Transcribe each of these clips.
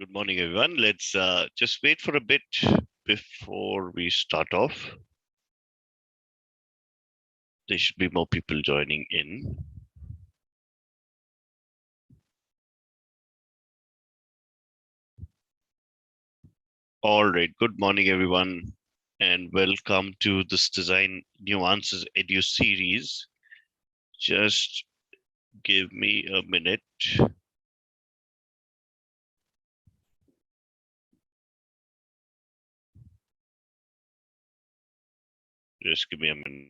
Good morning, everyone. Let's just wait for a bit before we start off. There should be more people joining in. All right. Good morning, everyone, and welcome to this Design Nuances Edu series. Just give me a minute. Just give me a minute.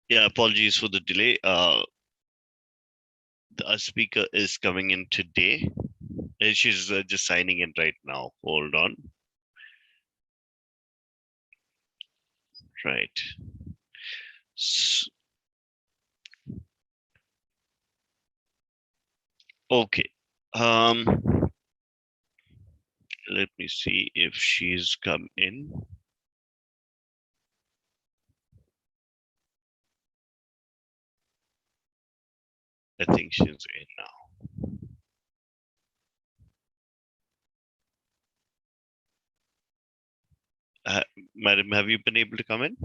Yeah, apologies for the delay. The speaker is coming in today. She's just signing in right now. Hold on. Right. Okay. Let me see if she's come in. I think she's in now. Madam, have you been able to come in?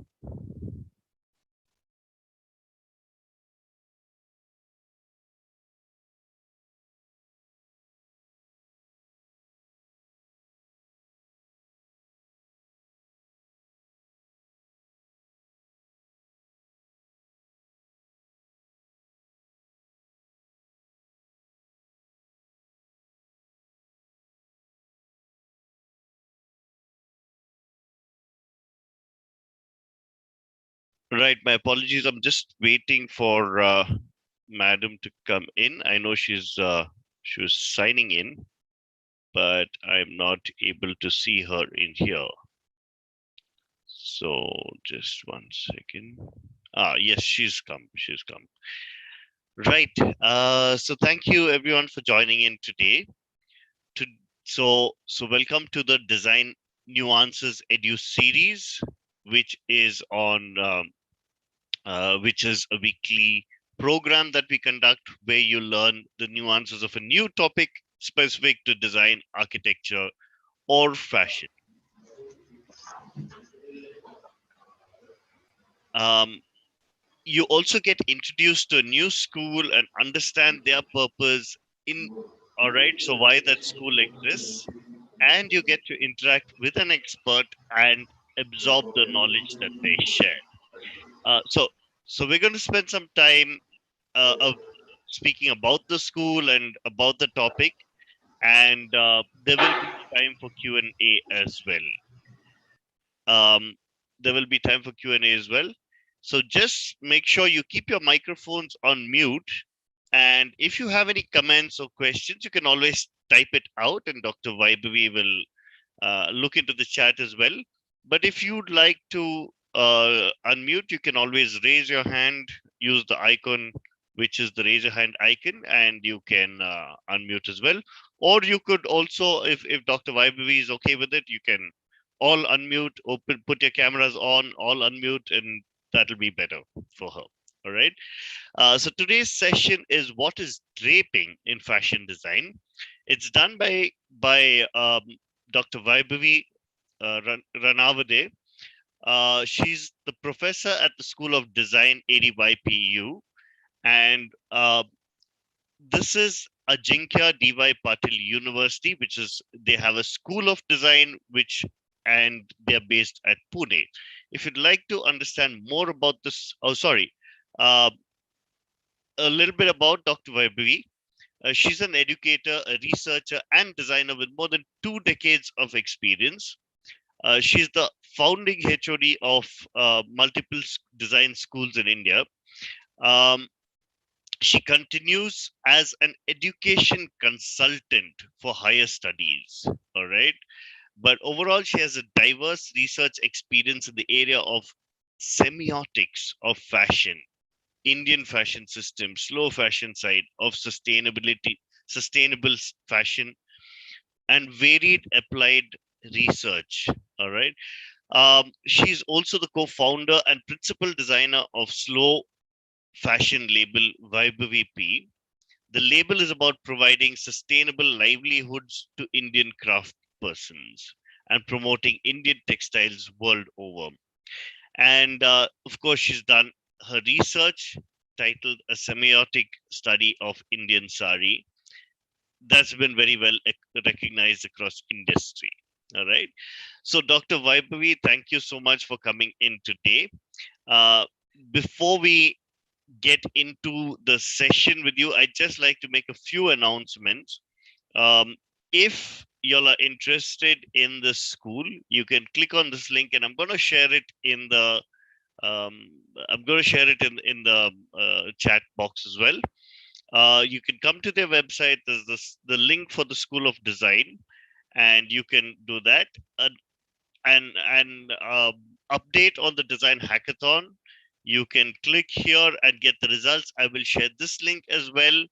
Right, my apologies. I'm just waiting for Madam to come in. I know she was signing in, but I'm not able to see her in here. So just one second. Yes, she's come. She's come. Right. So thank you everyone for joining in today. To, so welcome to the Design Nuances Edu series, which is which is a weekly program that we conduct where you learn the nuances of a new topic specific to design, architecture, or fashion. You also get introduced to a new school and understand their purpose in, all right, so why that school exists, and you get to interact with an expert and absorb the knowledge that they share. So we're going to spend some time of speaking about the school and about the topic, and there will be time for Q&A as well. There will be time for Q&A as well. So just make sure you keep your microphones on mute. And if you have any comments or questions, you can always type it out and Dr. Vaibhavi will look into the chat as well. But if you'd like to unmute, you can always raise your hand, use the icon, which is the raise your hand icon, and you can unmute as well. Or you could also, if Dr. Vaibhavi is okay with it, you can all unmute, open, put your cameras on, all unmute, and that'll be better for her. All right. So today's session is what is draping in fashion design. It's done by Dr. Vaibhavi Ranavaade, She's the professor at the School of Design, ADYPU, and this is Ajeenkya DY Patil University, which is they have a School of Design, which and they're based at Pune. If you'd like to understand more about this, uh, a little bit about Dr. Vaibhavi. She's an educator, a researcher, and designer with more than 2 decades of experience. She's the founding HOD of multiple design schools in India. Um, she continues as an education consultant for higher studies. All right. But overall, she has a diverse research experience in the area of semiotics of fashion, Indian fashion system, slow fashion side of sustainability, sustainable fashion, and varied applied research. All right. She's also the co-founder and principal designer of slow fashion label Vaibhavi P. The label is about providing sustainable livelihoods to Indian craft persons and promoting Indian textiles world over. And of course, she's done her research titled A Semiotic Study of Indian Sari. That's been very well recognized across industry. All right. So, Dr. Vaibhavi, thank you so much for coming in today. Uh, Before we get into the session with you, I'd just like to make a few announcements. Um, if y'all are interested in the school, you can click on this link, and I'm going to share it in the chat box as well. You can come to their website. There's the link for the School of Design, and you can do that. And update on the design hackathon. You can click here and get the results. I will share this link as well.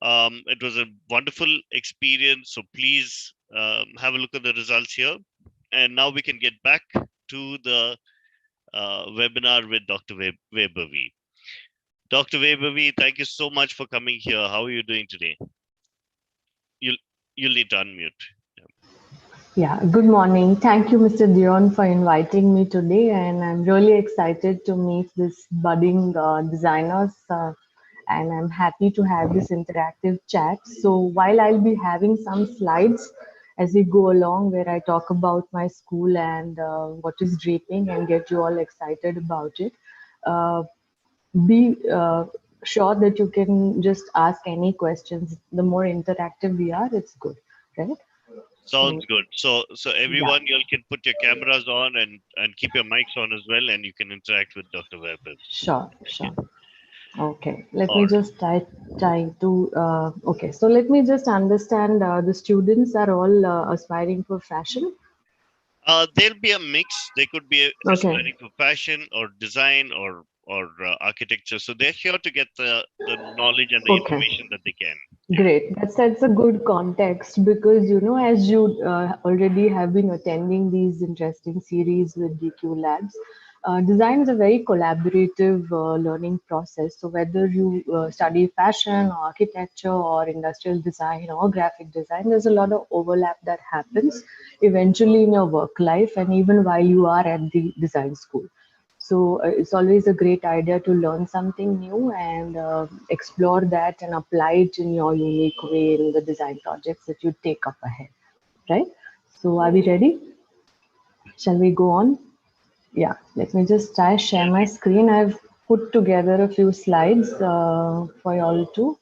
It was a wonderful experience. So please have a look at the results here. And now we can get back to the webinar with Dr. Vaibhavi. Dr. Vaibhavi, thank you so much for coming here. How are you doing today? You'll need to unmute. Yeah, good morning. Thank you, Mr. Dion, for inviting me today. And I'm really excited to meet these budding designers. And I'm happy to have this interactive chat. So while I'll be having some slides as we go along where I talk about my school and what is draping and get you all excited about it, uh, be sure that you can just ask any questions. The more interactive we are, it's good, right? Sounds So, good. So yeah. everyone, you can put your cameras on and keep your mics on as well, and you can interact with Dr. Vaibhavi. Sure, Okay. sure. Okay, let All me right. just try to, okay, so let me just understand the students are all aspiring for fashion. There'll be a mix. They could be Okay, aspiring for fashion or design or architecture. So they're here to get the knowledge and the okay, information that they can. Yeah. great. That sets a good context because, you know, as you already have been attending these interesting series with DQ Labs, design is a very collaborative learning process. So whether you study fashion or architecture or industrial design or graphic design, there's a lot of overlap that happens eventually in your work life and even while you are at the design school. So it's always a great idea to learn something new and explore that and apply it in your unique way in the design projects that you take up ahead, right? So are we ready? Shall we go on? Yeah, let me just try share my screen. I've put together a few slides for you all to.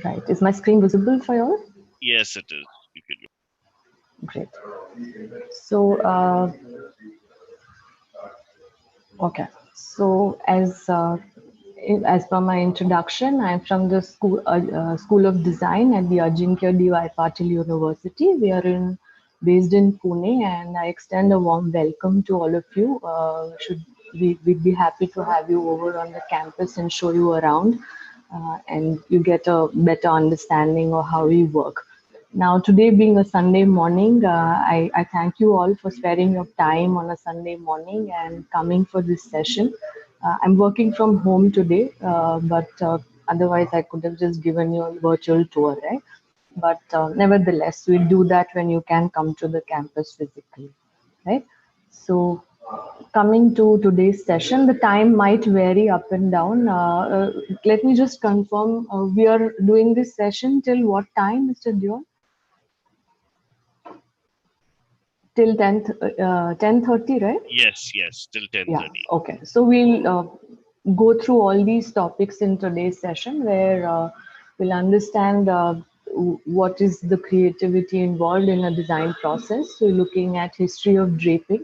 Right, is my screen visible for you all? Yes, it is. You can. Great. So okay. So as per my introduction, I'm from the School of Design at the Ajeenkya DY Patil University. We are based in Pune, and I extend a warm welcome to all of you. We'd be happy to have you over on the campus and show you around, and you get a better understanding of how we work. Now, today being a Sunday morning, I thank you all for sparing your time on a Sunday morning and coming for this session. I'm working from home today, but otherwise I could have just given you a virtual tour, right? but nevertheless, we'll do that when you can come to the campus physically, right? So coming to today's session, the time might vary up and down. Let me just confirm, we are doing this session till what time, Mr. Dion? Till 10:30, right? Yes, yes, till Yeah, 10:30. okay. So we'll go through all these topics in today's session where we'll understand what is the creativity involved in a design process. So looking at history of draping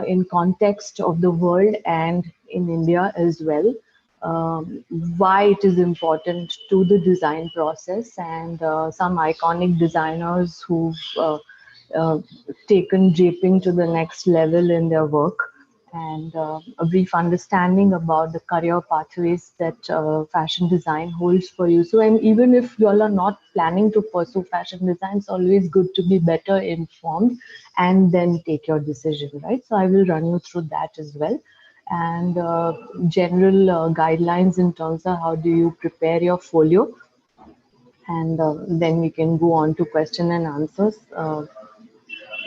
in context of the world and in India as well. Um, why it is important to the design process and some iconic designers who've uh, taken draping to the next level in their work and a brief understanding about the career pathways that fashion design holds for you. So, and even if you all are not planning to pursue fashion design, it's always good to be better informed and then take your decision, right? So, I will run you through that as well. And general guidelines in terms of how do you prepare your folio, and then we can go on to question and answers.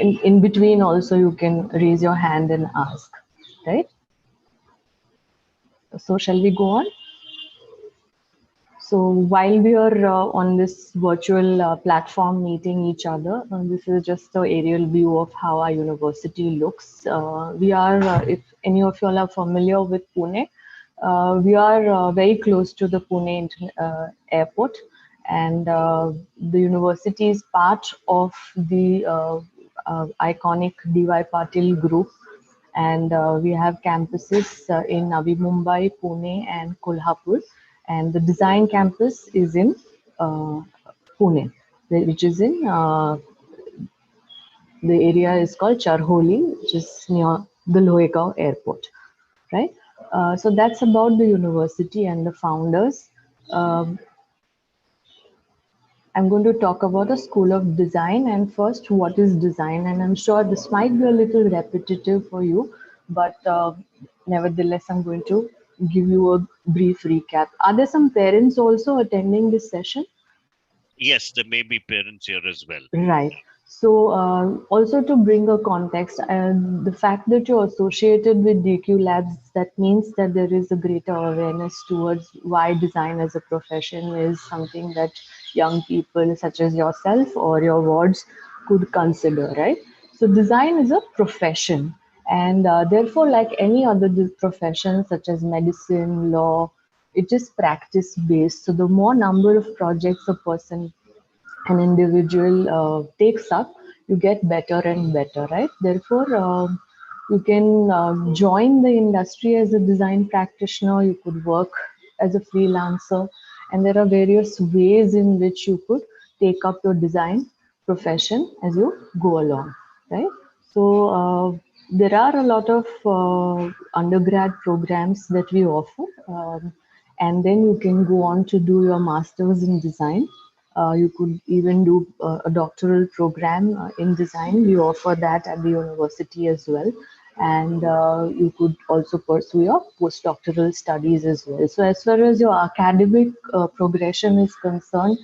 In between also you can raise your hand and ask, right? So shall we go on? So while we are on this virtual platform meeting each other, this is just the aerial view of how our university looks. We are, if any of you all are familiar with Pune, we are very close to the airport, and the university is part of the iconic DY Patil group, and we have campuses in Navi Mumbai, Pune, and Kolhapur. And the design campus is in uh, Pune, which is in the area is called Charholi, which is near the Lohegaon airport, right? So that's about the university and the founders. Um, I'm going to talk about a school of design, and first, what is design? And I'm sure this might be a little repetitive for you, but nevertheless, I'm going to give you a brief recap. Are there some parents also attending this session? Yes, there may be parents here as well. Right. So, also to bring a context, the fact that you're associated with DQ Labs, that means that there is a greater awareness towards why design as a profession is something that young people, such as yourself or your wards, could consider, right? So, design is a profession, and therefore, like any other profession, such as medicine, law, it is practice based. So, the more number of projects a person an individual takes up, you get better and better, right? Therefore, you can join the industry as a design practitioner, you could work as a freelancer, and there are various ways in which you could take up your design profession as you go along, right? So, there are a lot of undergrad programs that we offer, and then you can go on to do your master's in design. You could even do a doctoral program in design. We offer that at the university as well. And you could also pursue your postdoctoral studies as well. So, as far as your academic progression is concerned,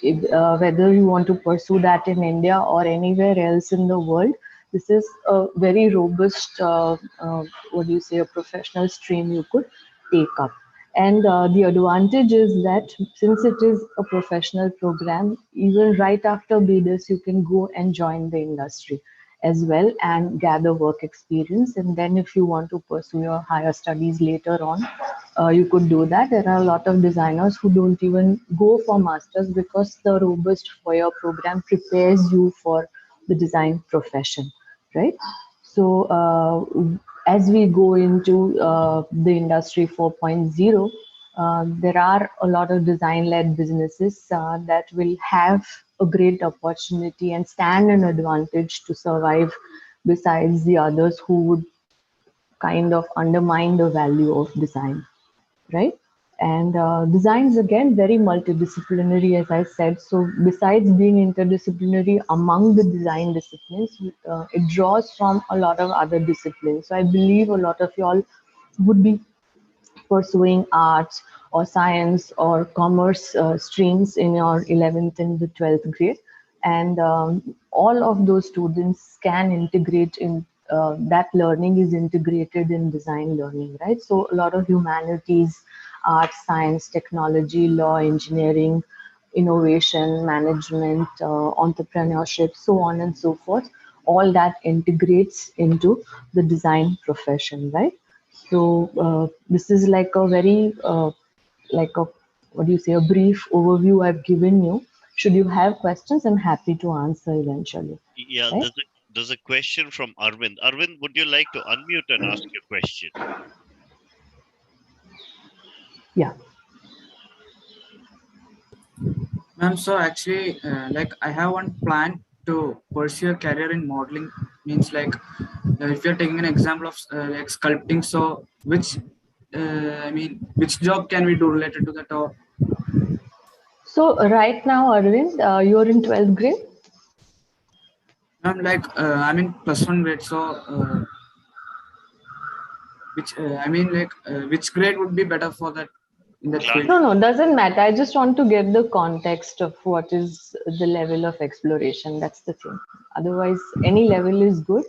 whether you want to pursue that in India or anywhere else in the world, this is a very robust, what do you say, a professional stream you could take up. And the advantage is that since it is a professional program, even right after BDIS, you can go and join the industry as well and gather work experience. And then if you want to pursue your higher studies later on, you could do that. There are a lot of designers who don't even go for masters because the robust four-year program prepares you for the design profession, right? So as we go into the industry 4.0, there are a lot of design-led businesses that will have a great opportunity and stand an advantage to survive besides the others who would kind of undermine the value of design, right? And design is again very multidisciplinary, as I said. So, besides being interdisciplinary among the design disciplines, it draws from a lot of other disciplines. So, I believe a lot of y'all would be pursuing arts or science or commerce streams in your 11th and the 12th grade. And all of those students can integrate in that learning is integrated in design learning, right? So a lot of humanities, arts, science, technology, law, engineering, innovation, management, entrepreneurship, so on and so forth, all that integrates into the design profession, right? So this is like a very like a what do you say, a brief overview I've given you. Should you have questions, I'm happy to answer eventually. Yeah, Right? there's a question from Arvind. Arvind, would you like to unmute and ask your question? Yeah. Ma'am, so actually, like I have one plan to pursue a career in modeling. Means like, if you're taking an example of like sculpting, so which, I mean, which job can we do related to that? Or So right now, Arvind, you're in 12th grade. ma'am, like I'm in +1 grade, so which I mean, like which grade would be better for that in that Class. field? No, no, doesn't matter. I just want to get the context of what is the level of exploration. That's the thing. Otherwise, any level is good.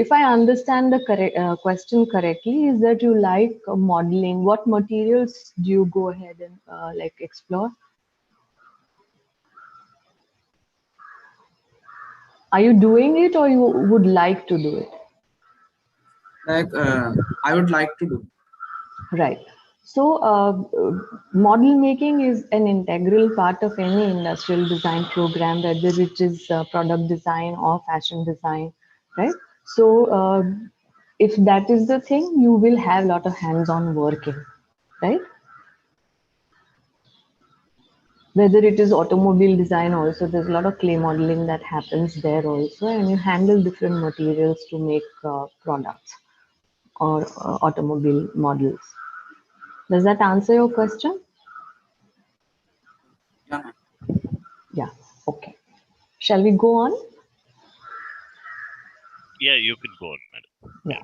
If I understand the question correctly, is that you like modeling? What materials do you go ahead and like explore? Are you doing it or you would like to do it? Like I would like to do. Right. So, model making is an integral part of any industrial design program, whether it is product design or fashion design, right? So, if that is the thing, you will have a lot of hands-on working, right? Whether it is automobile design, also there's a lot of clay modeling that happens there also, and you handle different materials to make products or automobile models. Does that answer your question? Yeah, ma'am. Yeah. Okay. Shall we go on? Yeah, you can go on, madam. Yeah.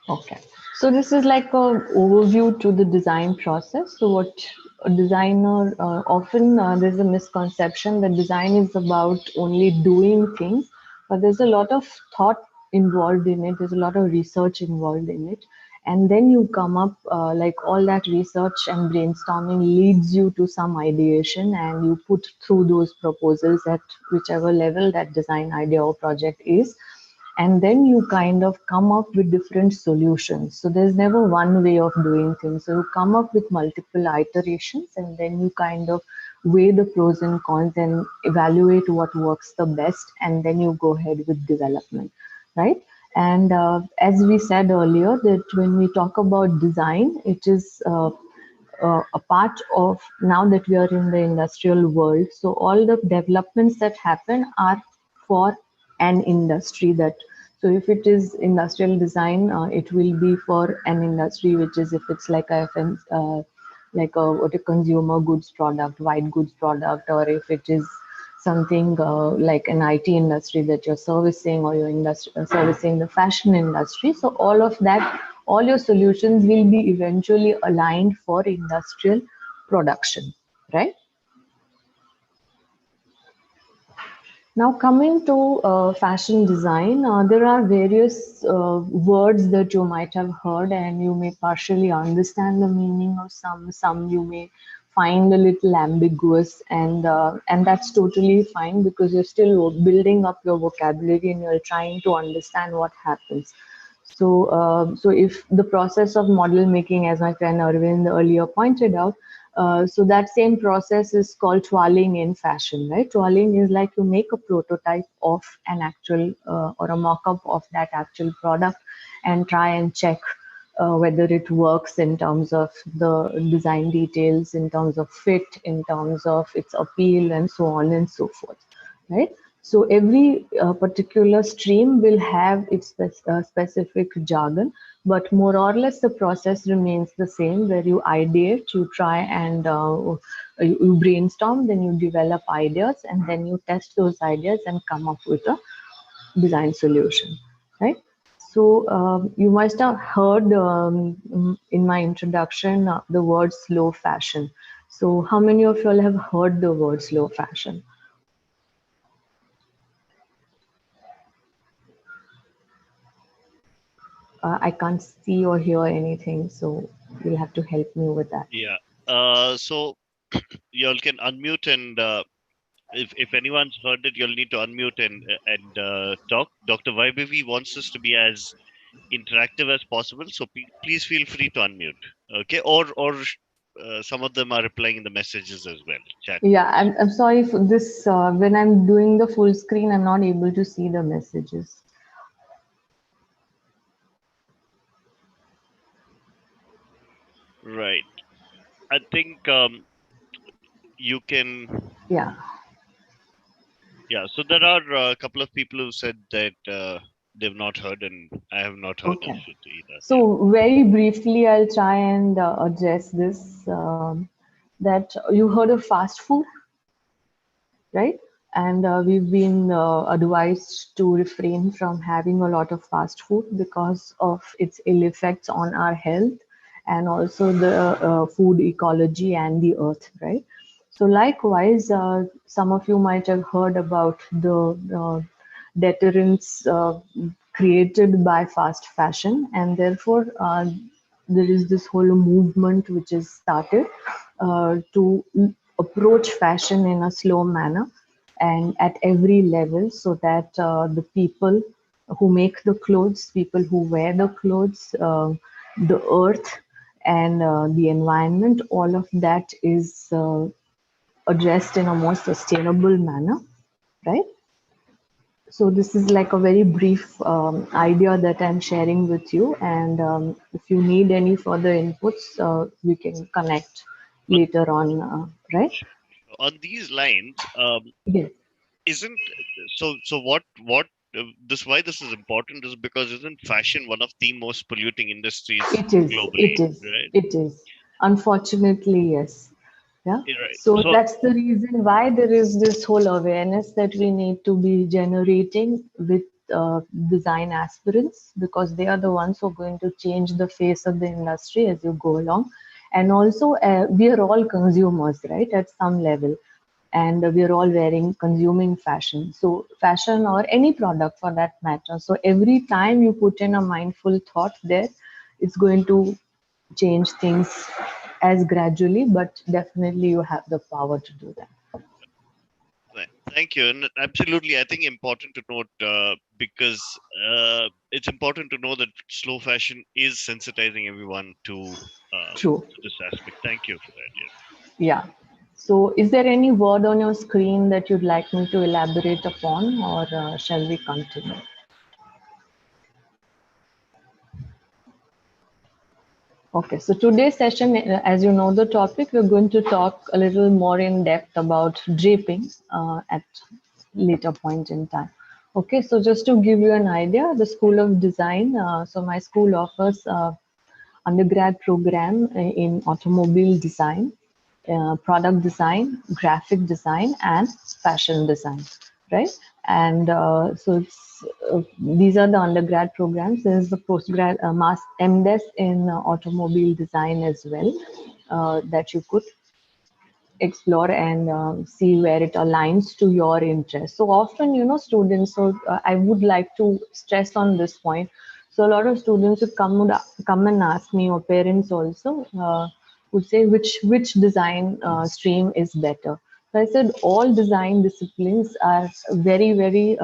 Okay. So this is like a overview to the design process. So what a designer often there's a misconception that design is about only doing things, but there's a lot of thought involved in it. There's a lot of research involved in it, and then you come up like all that research and brainstorming leads you to some ideation, and you put through those proposals at whichever level that design idea or project is, and then you kind of come up with different solutions. So there's never one way of doing things. So you come up with multiple iterations, and then you kind of weigh the pros and cons and evaluate what works the best, and then you go ahead with development, right? And as we said earlier, that when we talk about design, it is a part of, now that we are in the industrial world, so all the developments that happen are for an industry. That, so if it is industrial design, it will be for an industry, which is, if it's like a like a what a consumer goods product, white goods product, or if it is something like an IT industry that you're servicing, or you're servicing the fashion industry. So all of that, all your solutions will be eventually aligned for industrial production, right? Now coming to fashion design, there are various words that you might have heard, and you may partially understand the meaning of some you may find a little ambiguous, and that's totally fine, because you're still building up your vocabulary and you're trying to understand what happens. So, so if the process of model making, as my friend Arvind earlier pointed out, so that same process is called toiling in fashion, right? Toiling is like you make a prototype of an actual or a mock-up of that actual product, and try and check whether it works in terms of the design details, in terms of fit, in terms of its appeal, and so on and so forth, right? So every particular stream will have its specific jargon, but more or less the process remains the same, where you ideate, you try and you brainstorm, then you develop ideas, and then you test those ideas and come up with a design solution, right? So you must have heard in my introduction the word slow fashion. So how many of you all have heard the word slow fashion? I can't see or hear anything, so you'll have to help me with that. Yeah. So y'all can unmute, and if anyone's heard it, you'll need to unmute and talk. Dr. Vaibhavi wants us to be as interactive as possible, so please feel free to unmute. Okay, or some of them are replying in the messages as well. Chat. Yeah, I'm sorry for this. When I'm doing the full screen, I'm not able to see the messages. Right. I think you can. Yeah. Yeah. So there are a couple of people who said that they've not heard, and I have not heard of Okay. it either. Yeah. So very briefly, I'll try and address this. That you heard of fast food, right? And we've been advised to refrain from having a lot of fast food because of its ill effects on our health and also the food ecology and the earth, right? So likewise, some of you might have heard about the deterrents created by fast fashion, and therefore there is this whole movement which is started to approach fashion in a slow manner and at every level, so that the people who make the clothes, people who wear the clothes, the earth and the environment, all of that is addressed in a more sustainable manner, right? So this is like a very brief idea that I'm sharing with you, and if you need any further inputs, we can connect On, later on, right? on these lines, Yes, isn't so what this why this is important is because isn't fashion one of the most polluting industries it is. globally, It is. right? It is. Unfortunately, yes. Yeah. Right. So So that's the reason why there is this whole awareness that we need to be generating with design aspirants, because they are the ones who are going to change the face of the industry as you go along. And also, we are all consumers, right, at some level. And we are all wearing, consuming fashion. So, fashion or any product for that matter. So, every time you put in a mindful thought there, it's going to change things as gradually, but definitely you have the power to do that. thank you, and absolutely, I think important to note because it's important to know that slow fashion is sensitizing everyone True. to this aspect. Thank you for that. Yeah. Yeah. So, is there any word on your screen that you'd like me to elaborate upon, or shall we continue? Okay, so today's session, as you know the topic, we're going to talk a little more in depth about draping at later point in time. Okay, so just to give you an idea, the School of Design, so my school offers undergrad program in automobile design, product design, graphic design, and fashion design, right? And so these are the undergrad programs. There is the postgrad, mass MDes in automobile design as well, that you could explore and see where it aligns to your interest. So often, students, so I would like to stress on this point. So a lot of students would come and ask me, or parents also would say which design stream is better. So I said all design disciplines are very, very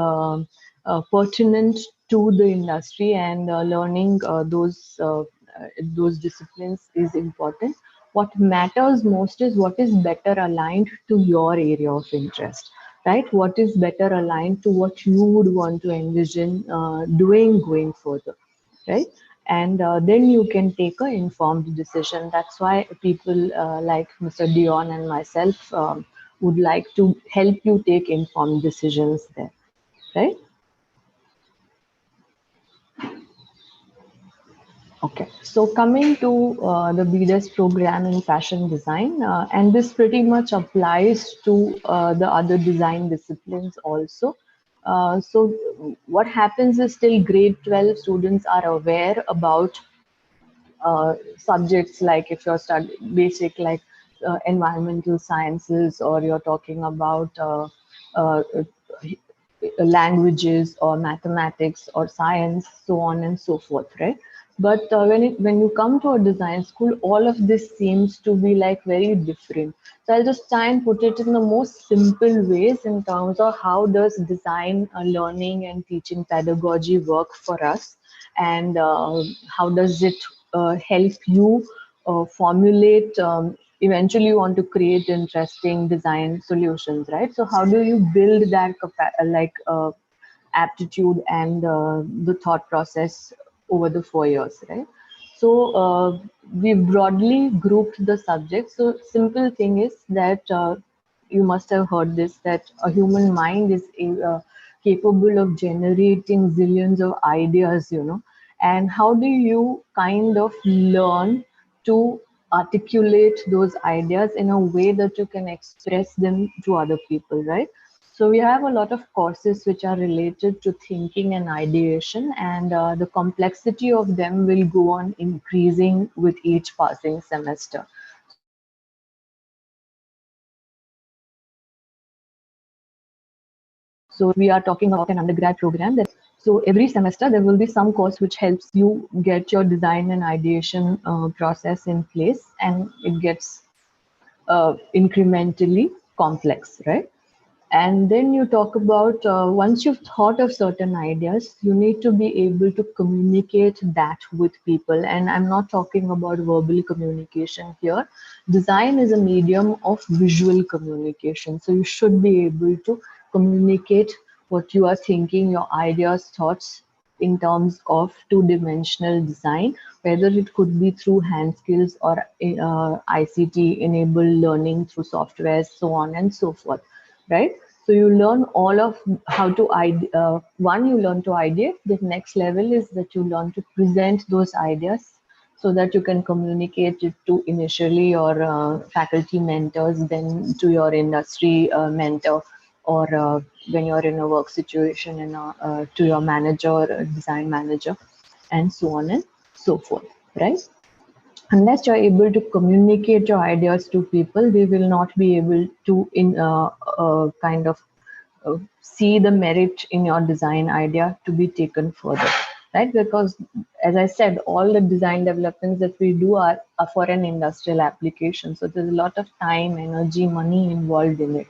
pertinent to the industry, and learning those disciplines is important. What matters most is what is better aligned to your area of interest, right? What is better aligned to what you would want to envision doing going further, right? And then you can take an informed decision. That's why people like Mr. Dion and myself would like to help you take informed decisions there, right? Okay, so coming to the BDES program in fashion design, and this pretty much applies to the other design disciplines also. So what happens is till grade 12, students are aware about subjects like if you're studying basic like environmental sciences, or you're talking about uh, languages or mathematics or science, so on and so forth, right? But when you come to a design school, all of this seems to be like very different. So I'll just try and put it in the most simple ways in terms of how does design learning and teaching pedagogy work for us, and how does it help you formulate, eventually you want to create interesting design solutions, right? So how do you build that aptitude and the thought process over the 4 years, right? So we broadly grouped the subjects. So simple thing is that you must have heard this, that a human mind is capable of generating zillions of ideas, and how do you kind of learn to articulate those ideas in a way that you can express them to other people, right? So we have a lot of courses which are related to thinking and ideation, and the complexity of them will go on increasing with each passing semester. So if we are talking about an undergrad program, that so every semester there will be some course which helps you get your design and ideation process in place, and it gets incrementally complex, right? And then you talk about once you've thought of certain ideas, you need to be able to communicate that with people. And I'm not talking about verbal communication here. Design is a medium of visual communication. So you should be able to communicate what you are thinking, your ideas, thoughts in terms of two-dimensional design, whether it could be through hand skills or ICT-enabled learning through software, so on and so forth, right? So you learn all of how to one, you learn to ideate. The next level is that you learn to present those ideas so that you can communicate it to initially your faculty mentors, then to your industry mentor, or when you're in a work situation to your manager, design manager, and so on and so forth, right? Unless you're able to communicate your ideas to people, they will not be able to kind of see the merit in your design idea to be taken further, right? Because as I said, all the design developments that we do are for an industrial application. So there's a lot of time, energy, money involved in it.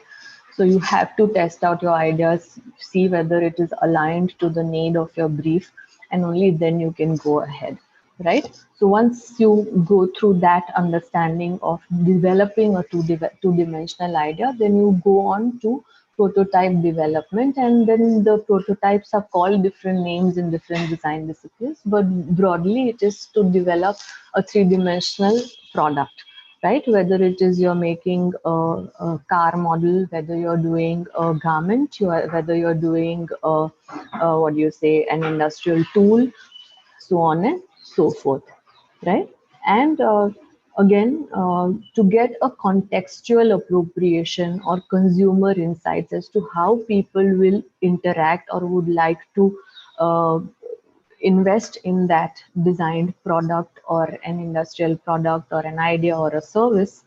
So you have to test out your ideas, see whether it is aligned to the need of your brief, and only then you can go ahead, right? So once you go through that understanding of developing a two-dimensional idea, then you go on to prototype development, and then the prototypes are called different names in different design disciplines, but broadly it is to develop a three-dimensional product, right? Whether it is you're making a car model, whether you're doing a garment, whether you're doing what do you say, an industrial tool, so on and so forth, right? And again, to get a contextual appropriation or consumer insights as to how people will interact or would like to uh, invest in that designed product or an industrial product or an idea or a service,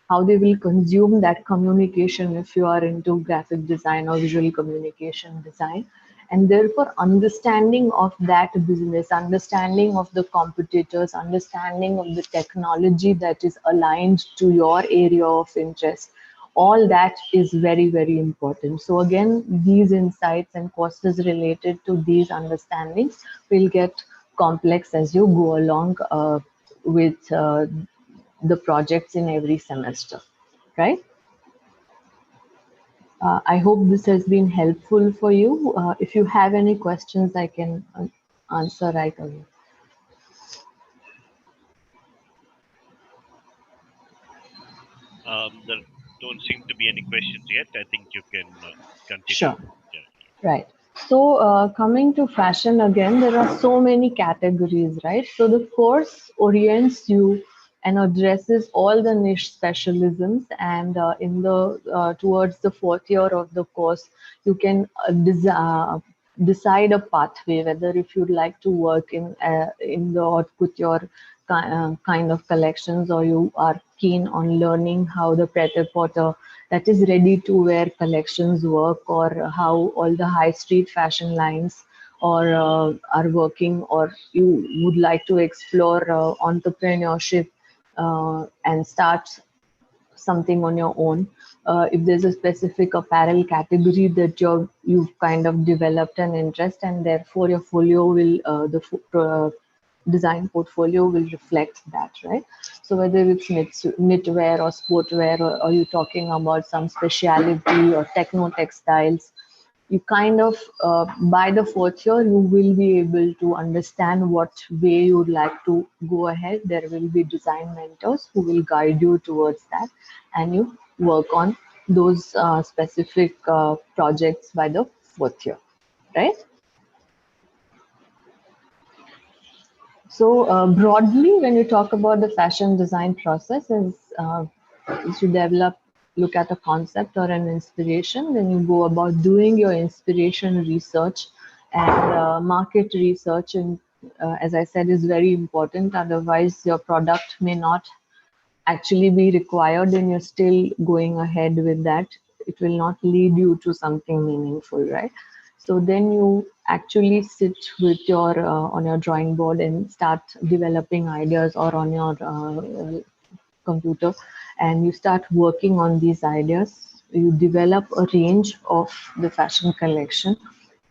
how they will consume that communication if you are into graphic design or visual communication design. And therefore, understanding of that business, understanding of the competitors, understanding of the technology that is aligned to your area of interest, all that is very, very important. So again, these insights and courses related to these understandings will get complex as you go along with the projects in every semester, right? I hope this has been helpful for you. If you have any questions, I can answer right away. There don't seem to be any questions yet. I think you can continue. Sure. Yeah. Right. So coming to fashion again, there are so many categories, right? So the course orients you and addresses all the niche specialisms. And in the towards the fourth year of the course, you can decide a pathway, whether if you'd like to work in the haute couture kind of collections, or you are keen on learning how the pret-a-porter, that is ready to wear collections work, or how all the high street fashion lines or are working, or you would like to explore entrepreneurship and start something on your own. If there's a specific apparel category that you've kind of developed an interest, and therefore your folio will design portfolio will reflect that, right? So whether it's knitwear or sportwear, or you're talking about some speciality or techno textiles, you kind of by the fourth year you will be able to understand what way you would like to go ahead. There will be design mentors who will guide you towards that, and you work on those specific projects by the fourth year, right? So broadly, when you talk about the fashion design process, is to develop, look at a concept or an inspiration, then you go about doing your inspiration research, and market research, and as I said, is very important. Otherwise, your product may not actually be required, and you're still going ahead with that. It will not lead you to something meaningful, right? So then you actually sit with your on your drawing board and start developing ideas, or on your computer, and you start working on these ideas. You develop a range of the fashion collection,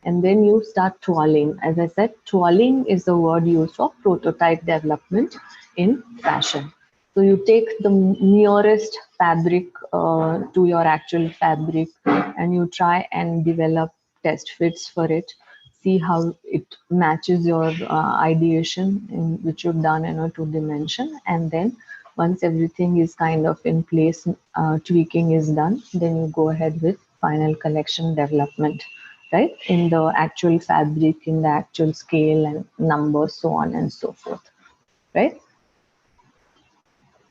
and then you start toiling. As I said, toiling is the word used for prototype development in fashion. So you take the nearest fabric to your actual fabric, and you try and develop test fits for it, see how it matches your ideation in which you've done in a 2 dimension. And then once everything is kind of in place, tweaking is done, then you go ahead with final collection development, right? In the actual fabric, in the actual scale and numbers, so on and so forth, right?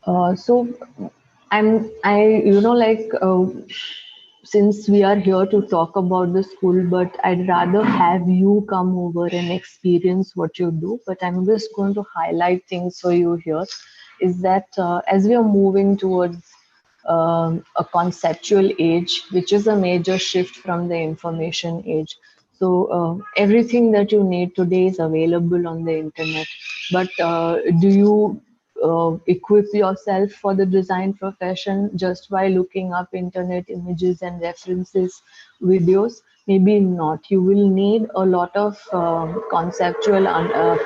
So since we are here to talk about the school, but I'd rather have you come over and experience what you do. But I'm just going to highlight things for you here. Is that as we are moving towards a conceptual age, which is a major shift from the information age. So everything that you need today is available on the internet. But do you equip yourself for the design profession just by looking up internet images and references, videos? Maybe not. You will need a lot of conceptual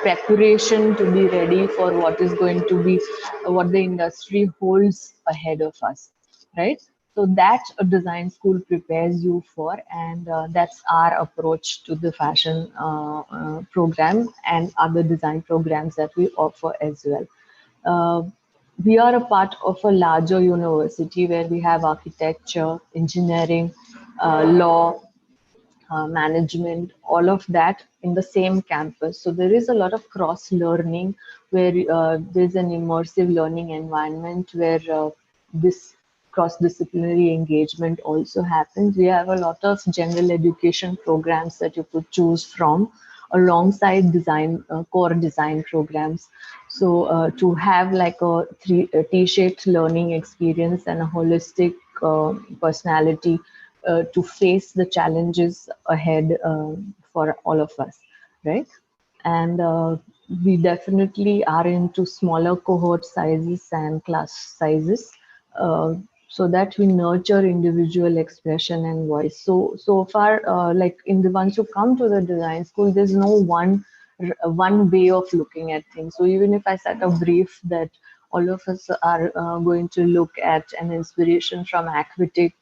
preparation to be ready for what is going to be what the industry holds ahead of us, right? So that a design school prepares you for, and that's our approach to the fashion program and other design programs that we offer as well. Uh, we are a part of a larger university where we have architecture, engineering, law, management, all of that in the same campus. So there is a lot of cross learning where there's an immersive learning environment where this cross disciplinary engagement also happens. We have a lot of general education programs that you could choose from alongside design core design programs. So to have like a T-shaped learning experience and a holistic personality to face the challenges ahead for all of us, right? And we definitely are into smaller cohort sizes and class sizes, uh, so that we nurture individual expression and voice. So far, like in the once you come to the design school, there's no one way of looking at things. So even if I set a brief that all of us are going to look at an inspiration from aquatic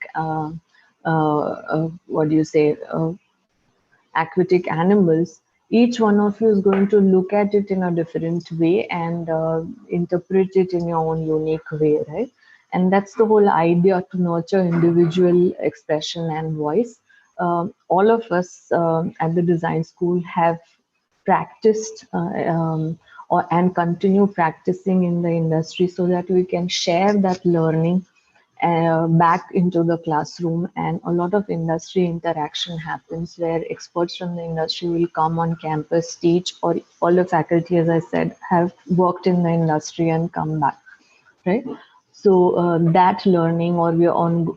what do you say, aquatic animals, each one of you is going to look at it in a different way and interpret it in your own unique way, right? And that's the whole idea, to nurture individual expression and voice. All of us at the design school have practiced and continue practicing in the industry so that we can share that learning back into the classroom, and a lot of industry interaction happens where experts from the industry will come on campus, teach, or all the faculty, as I said, have worked in the industry and come back, right? So that learning, or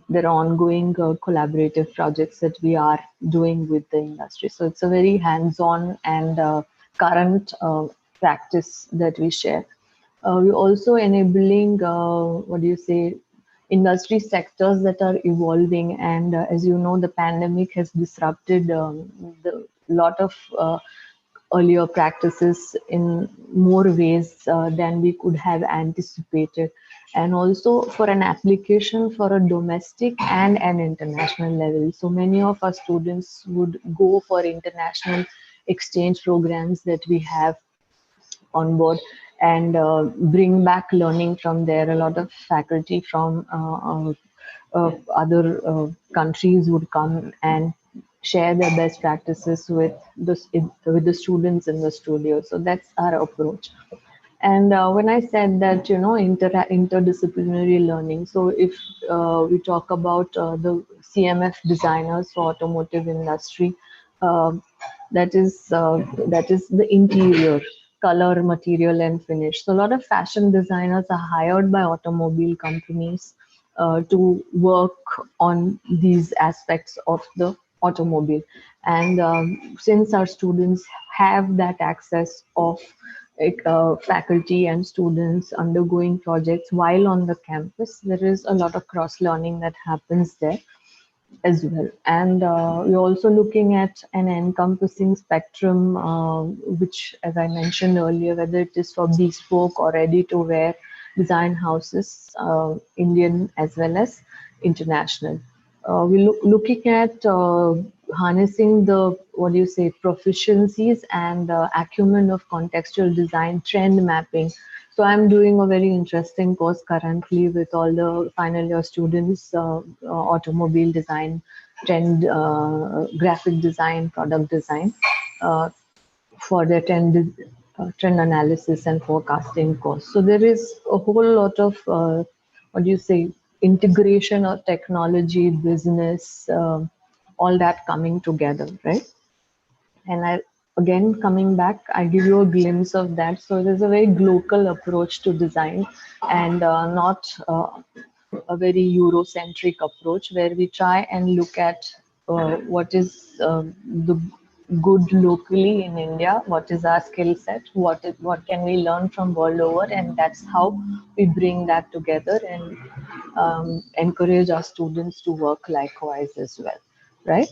there are ongoing collaborative projects that we are doing with the industry. So it's a very hands-on and current practice that we share. We're also enabling, what do you say, industry sectors that are evolving. And as you know, the pandemic has disrupted the lot of earlier practices in more ways than we could have anticipated. And also for an application for a domestic and an international level. So many of our students would go for international exchange programs that we have on board, and bring back learning from there. A lot of faculty from other countries would come and share their best practices with the students in the studio. So that's our approach. And when I said that, interdisciplinary learning, so if we talk about the CMF designers for automotive industry, uh, that is the interior, color, material, and finish. So a lot of fashion designers are hired by automobile companies to work on these aspects of the automobile. And since our students have that access of faculty and students undergoing projects while on the campus, there is a lot of cross learning that happens there as well. And we're also looking at an encompassing spectrum, which, as I mentioned earlier, whether it is for bespoke or ready to wear design houses, Indian as well as international. We're looking at harnessing the, what do you say, proficiencies and acumen of contextual design, trend mapping. So I'm doing a very interesting course currently with all the final year students, automobile design, trend, graphic design, product design, uh, for their trend analysis and forecasting course. So there is a whole lot of, what do you say, integration of technology, business, all that coming together, right? And I, again, coming back, I give you a glimpse of that. So there's a very local approach to design, and not a very Eurocentric approach where we try and look at what is the good locally in India, what is our skill set, what can we learn from world over, and that's how we bring that together and encourage our students to work likewise as well, right?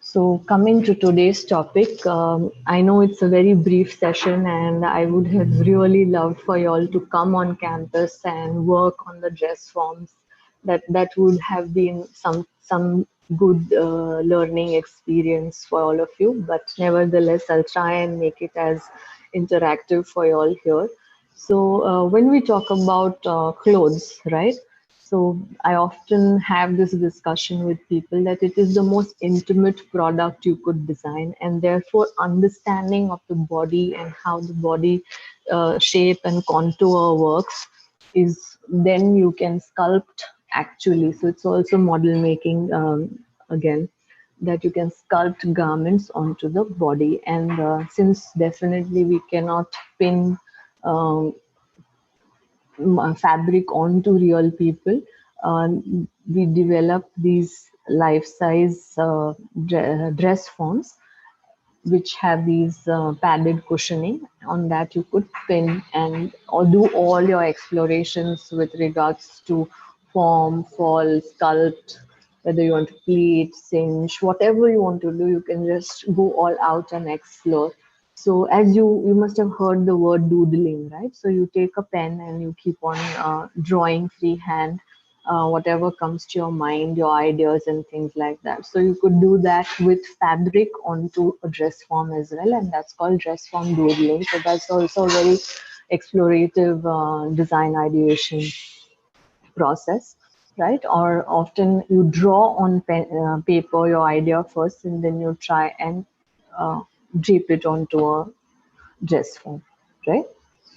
So coming to today's topic, I know it's a very brief session, and I would have really loved for you all to come on campus and work on the dress forms. That would have been some good learning experience for all of you. But nevertheless, I'll try and make it as interactive for you all here. So when we talk about clothes, right? So I often have this discussion with people that it is the most intimate product you could design, and therefore understanding of the body and how the body shape and contour works is then you can sculpt actually. So it's also model making, again, that you can sculpt garments onto the body. And since definitely we cannot pin um, fabric onto real people, uh, we developed these life-size dress forms which have these padded cushioning. On that you could pin and or do all your explorations with regards to form, fall, sculpt, whether you want to pleat, cinch, whatever you want to do, you can just go all out and explore. So as you must have heard the word doodling, right? So you take a pen and you keep on drawing freehand, whatever comes to your mind, your ideas and things like that. So you could do that with fabric onto a dress form as well, and that's called dress form doodling. So that's also a very explorative design ideation process, right? Or often you draw on paper your idea first, and then you try and drape it onto a dress form, right?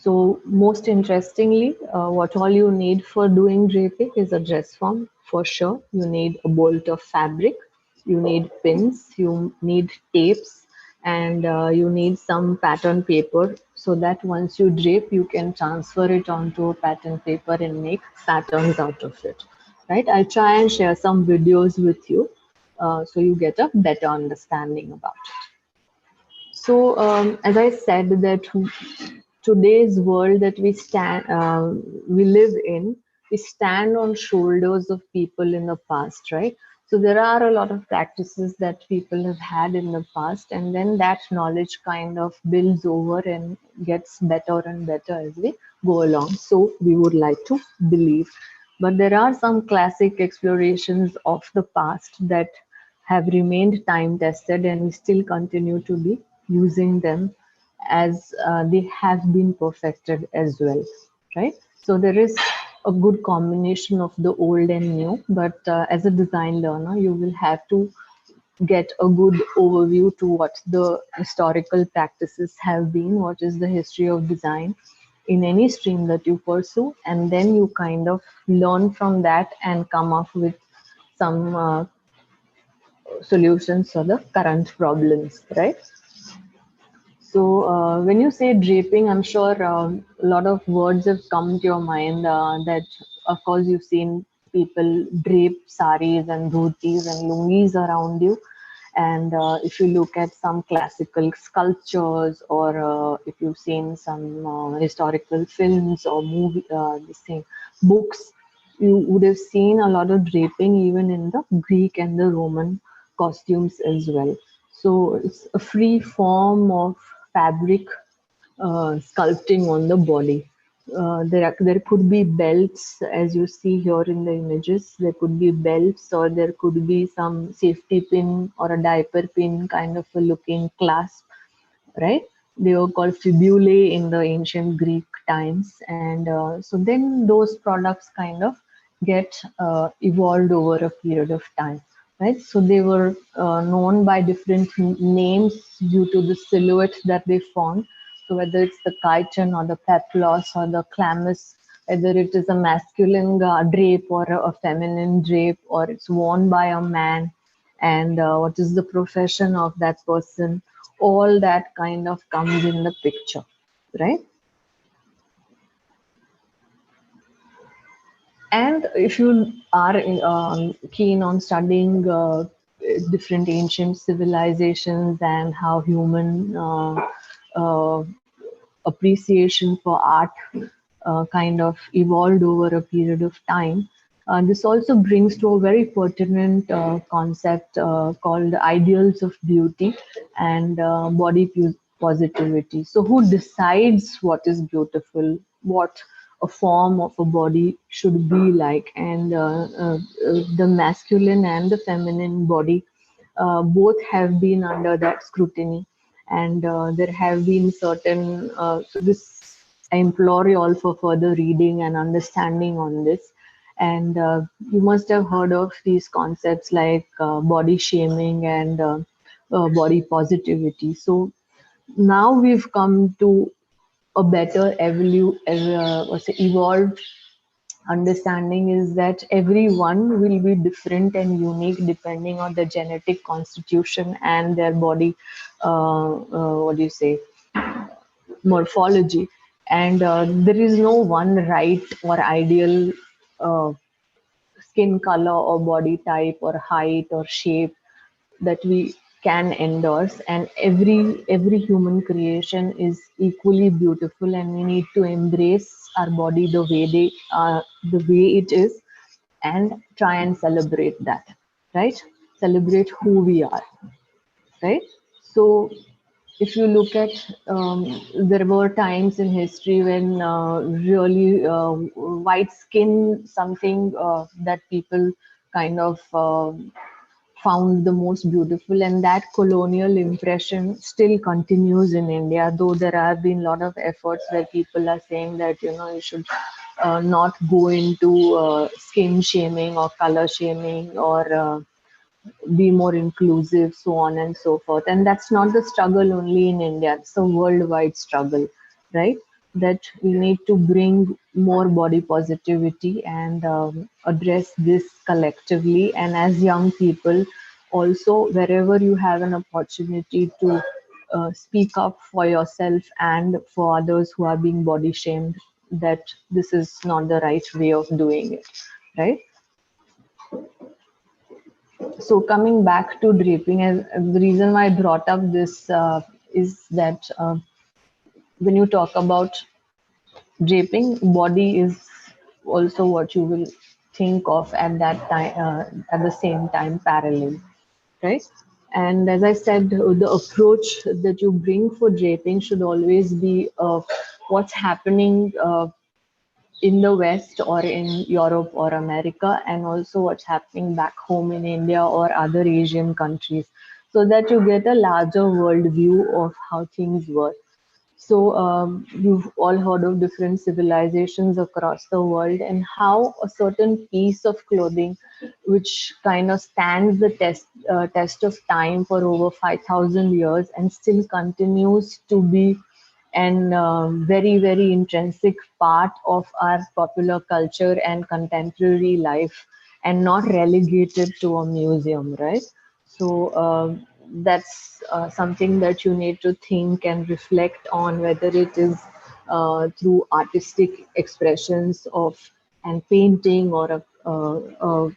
So most interestingly, what all you need for doing draping is a dress form for sure. You need a bolt of fabric, you need pins, you need tapes, and you need some pattern paper so that once you drape, you can transfer it onto a pattern paper and make patterns out of it, right? I'll try and share some videos with you so you get a better understanding about it. So, as I said, that today's world that we live in, we stand on shoulders of people in the past, right? So there are a lot of practices that people have had in the past, and then that knowledge kind of builds over and gets better and better as we go along. So we would like to believe. But there are some classic explorations of the past that have remained time tested and we still continue to be using them as they have been perfected as well, right? So there is a good combination of the old and new, but as a design learner, you will have to get a good overview to what the historical practices have been, what is the history of design in any stream that you pursue, and then you kind of learn from that and come up with some solutions for the current problems, right? So, when you say draping, I'm sure a lot of words have come to your mind. That, of course, you've seen people drape saris and dhotis and lungis around you. And if you look at some classical sculptures, or if you've seen some historical films or movie, this thing, books, you would have seen a lot of draping even in the Greek and the Roman costumes as well. So it's a free form of fabric sculpting on the body. There could be belts, as you see here in the images. There could be belts, or there could be some safety pin or a diaper pin kind of a looking clasp, right? They were called fibulae in the ancient Greek times, and so then those products kind of get evolved over a period of time, right? So they were known by different names due to the silhouette that they form. So whether it's the chiton or the peplos or the chlamys, whether it is a masculine drape or a feminine drape, or it's worn by a man, and what is the profession of that person, all that kind of comes in the picture, right? And if you are keen on studying different ancient civilizations and how human uh, appreciation for art kind of evolved over a period of time. This also brings to a very pertinent concept called ideals of beauty and positivity. So, who decides what is beautiful, what a form of a body should be like, and the masculine and the feminine body both have been under that scrutiny, and there have been certain so this I implore you all for further reading and understanding on this. And you must have heard of these concepts like body shaming and body positivity. So now we've come to a better evolved understanding is that everyone will be different and unique depending on the genetic constitution and their body, what do you say, morphology. And there is no one right or ideal uh, skin color or body type or height or shape that we can endorse, and every human creation is equally beautiful, and we need to embrace our body the way it is, and try and celebrate that, right? Celebrate who we are, right? So if you look at, there were times in history when really white skin, something that people kind of found the most beautiful, and that colonial impression still continues in India, though there have been a lot of efforts where people are saying that, you know, you should not go into skin shaming or color shaming or be more inclusive, so on and so forth. And that's not the struggle only in India, it's a worldwide struggle, right? That we need to bring more body positivity and address this collectively. And as young people, also, wherever you have an opportunity to speak up for yourself and for others who are being body shamed, that this is not the right way of doing it, right? So coming back to draping, as the reason why I brought up this is that when you talk about draping, body is also what you will think of at that time, at the same time, parallel, right? And as I said, the approach that you bring for draping should always be what's happening in the West or in Europe or America, and also what's happening back home in India or other Asian countries, so that you get a larger world view of how things work. So, you've all heard of different civilizations across the world and how a certain piece of clothing, which kind of stands the test of time for over 5,000 years and still continues to be an very, very intrinsic part of our popular culture and contemporary life, and not relegated to a museum, right? So that's something that you need to think and reflect on, whether it is through artistic expressions of and painting, or a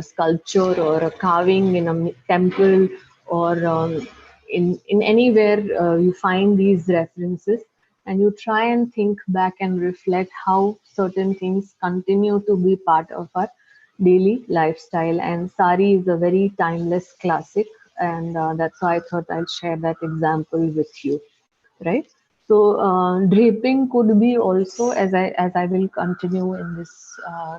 sculpture or a carving in a temple, or in anywhere you find these references, and you try and think back and reflect how certain things continue to be part of our daily lifestyle. And sari is a very timeless classic, and that's why I thought I'll share that example with you, right? So draping could be also, as I will continue in this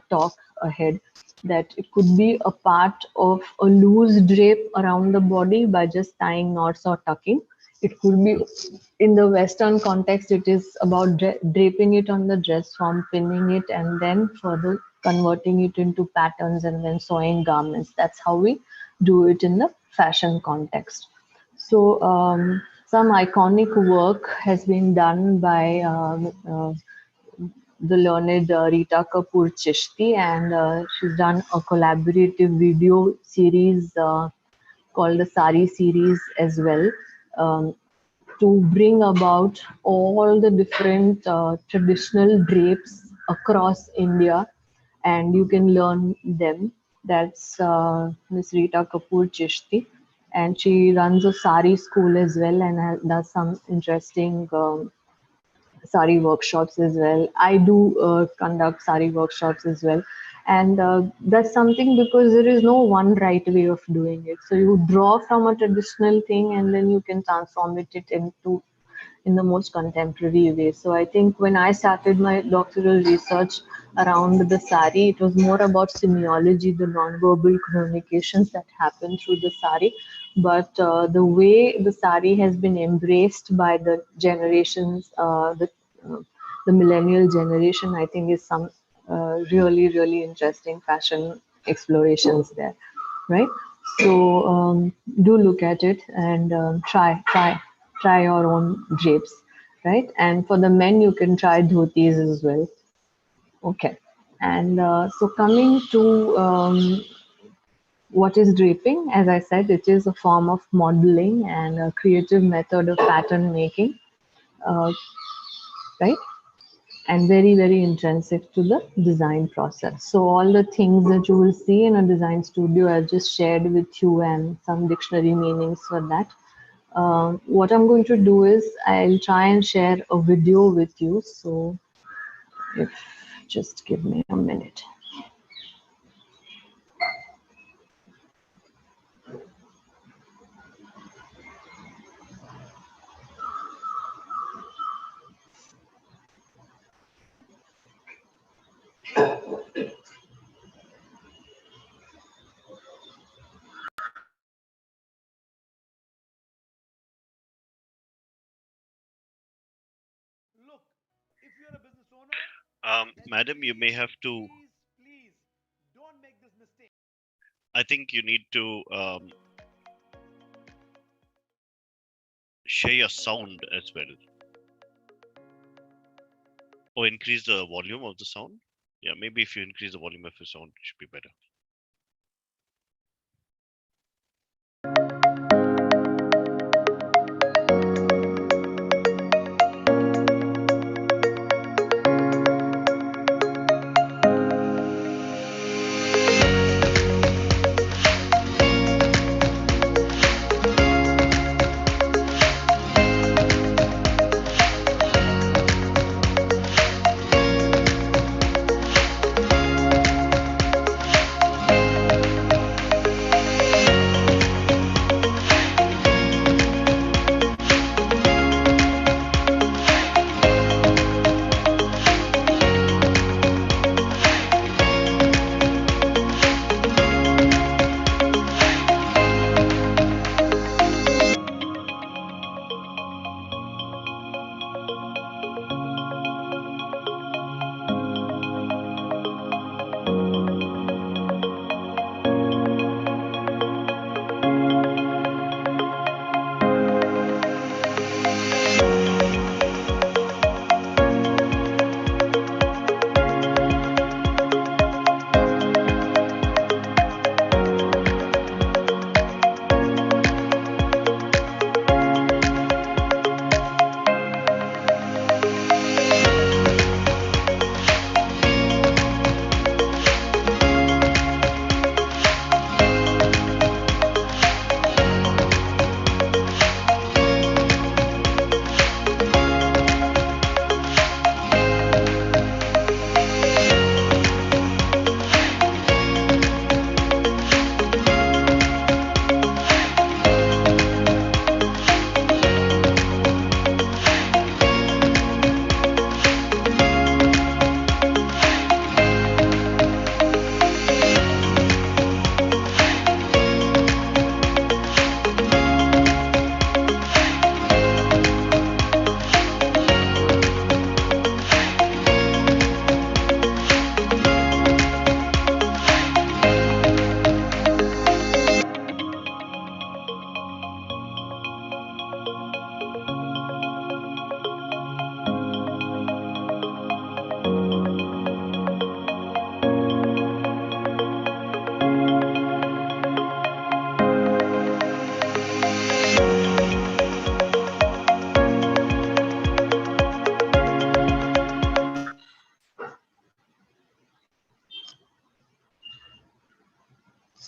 talk ahead, that it could be a part of a loose drape around the body by just tying knots or tucking. It could be, in the Western context, it is about draping it on the dress form, pinning it, and then further converting it into patterns and then sewing garments. That's how we do it in the fashion context. So, some iconic work has been done by the learned Rita Kapoor Chishti, and she's done a collaborative video series called the Sari series as well, um, to bring about all the different traditional drapes across India, and you can learn them. That's Miss Rita Kapoor Chishti, and she runs a sari school as well, and does some interesting sari workshops as well. I do conduct sari workshops as well. And that's something, because there is no one right way of doing it. So you draw from a traditional thing and then you can transform it into in the most contemporary way. So I think when I started my doctoral research around the sari, it was more about semiology, the non-verbal communications that happen through the sari. But the way the sari has been embraced by the generations, uh, the millennial generation, I think is some really, really interesting fashion explorations there, right? So do look at it and try your own drapes, right? And for the men, you can try dhotis as well. Okay. And so coming to what is draping, as I said, it is a form of modeling and a creative method of pattern making, uh, right? And very, very intrinsic to the design process. So all the things that you will see in a design studio, I've just shared with you, and some dictionary meanings for that. What I'm going to do is I'll try and share a video with you. So if just give me a minute. Madam, you may have to I think you need to share your sound as well, or increase the volume of the sound. Yeah, maybe if you increase the volume of your sound, it should be better.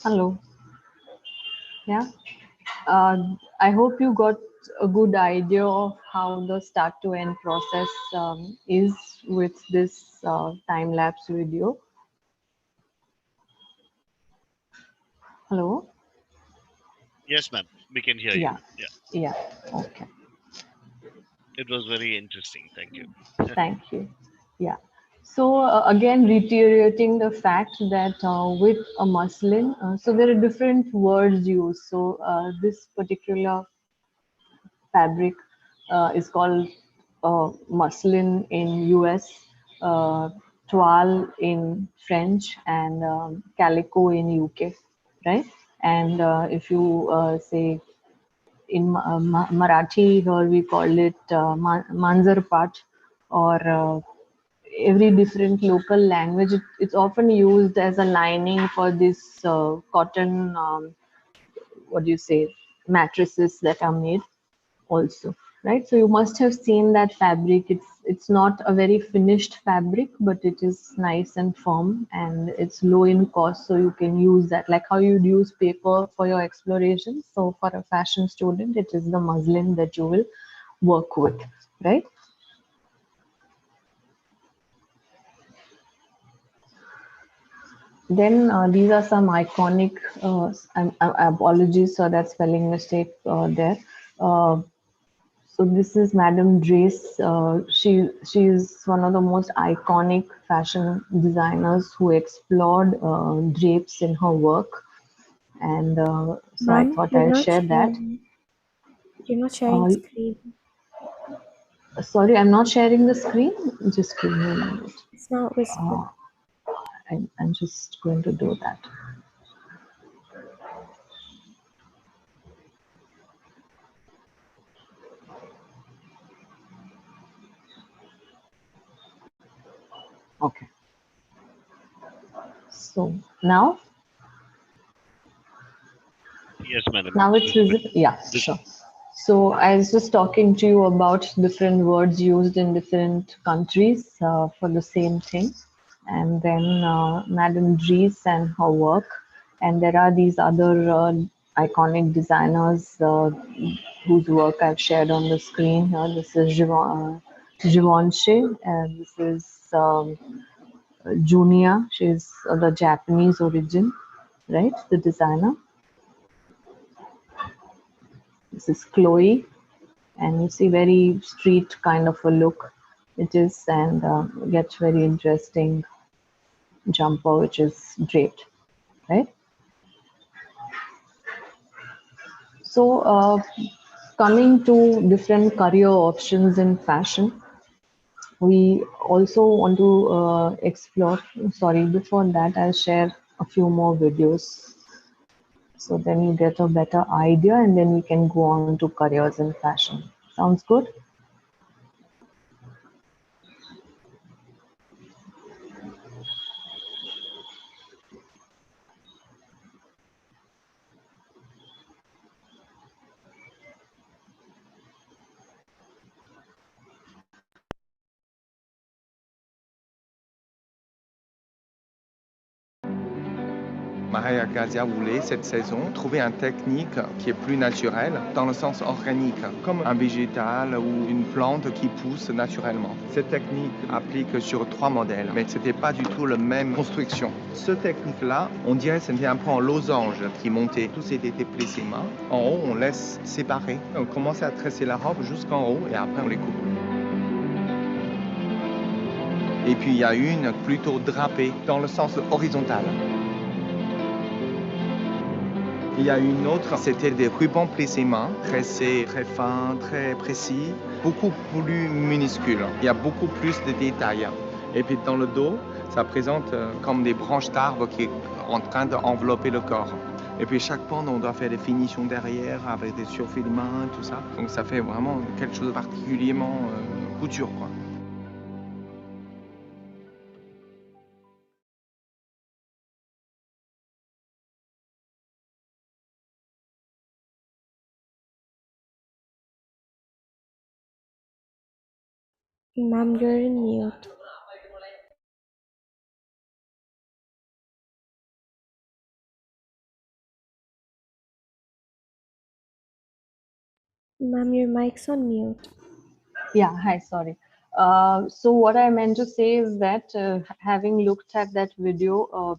Hello. Yeah. I hope you got a good idea of how the start to end process is with this time lapse video. Hello. Yes, ma'am. We can hear you. Yeah. Yeah, Yeah. Okay. it was very interesting. Thank you. Thank you. Yeah. So again, reiterating the fact that with a muslin, so there are different words used. So this particular fabric is called muslin in US, toile in French, and calico in UK, right? And if you say in Marathi, here we call it manzarpat, or every different local language. It's often used as a lining for this cotton, what do you say, mattresses that are made also, right? So you must have seen that fabric. It's not a very finished fabric, but it is nice and firm, and it's low in cost, so you can use that like how you'd use paper for your exploration. So for a fashion student, it is the muslin that you will work with, right? Then these are some iconic, apologies for that spelling mistake there. Uh, So this is Madame Drace. She is one of the most iconic fashion designers who explored drapes in her work, and so I Ma'am, thought I'll share that. you're not sharing Uh, screen. Sorry, I'm not sharing the screen. Just give me a minute. It's not visible. I'm just going to do that. Okay. So now Yes, madam. Now it's visible. Yeah, sure. So I was just talking to you about different words used in different countries for the same thing. And then Madame Dries and her work. And there are these other iconic designers whose work I've shared on the screen here. This is Givenchy, and this is Junia. She's the Japanese origin, right? The designer. This is Chloe, and you see very street kind of a look it is, and gets very interesting jumper which is draped, right? So coming to different career options in fashion, we also want to explore, sorry, before that I'll share a few more videos so then you get a better idea, and then we can go on to careers in fashion. Sounds good? Maria Grazia voulait cette saison trouver une technique qui est plus naturelle dans le sens organique, comme un végétal ou une plante qui pousse naturellement. Cette technique applique sur 3 modèles, mais ce n'était pas du tout la même construction. Cette technique-là, on dirait que c'était un peu en losange qui montait. Tout c'était plissé main. En haut, on laisse séparer. On commence à tresser la robe jusqu'en haut et après on les coupe. Et puis il y a une plutôt drapée dans le sens horizontal. Il y a une autre, c'était des rubans plissés main, tressés, très fins, très précis, beaucoup plus minuscules. Il y a beaucoup plus de détails. Et puis dans le dos, ça présente comme des branches d'arbres qui sont en train d'envelopper le corps. Et puis chaque bande, on doit faire des finitions derrière avec des surfaits de main, tout ça. Donc ça fait vraiment quelque chose de particulièrement couture, quoi. Ma'am, you're in mute. Ma'am, your mic's on mute. Yeah, hi, sorry. So what I meant to say is that having looked at that video,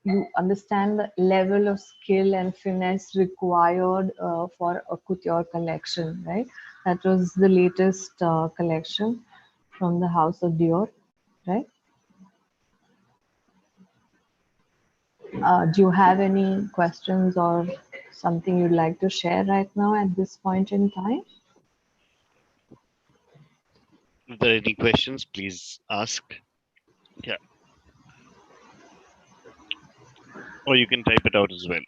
you understand the level of skill and finesse required for a couture collection, right? That was the latest collection from the House of Dior, right? Do you have any questions or something you'd like to share right now at this point in time? If there are any questions, please ask. Yeah. Or you can type it out as well.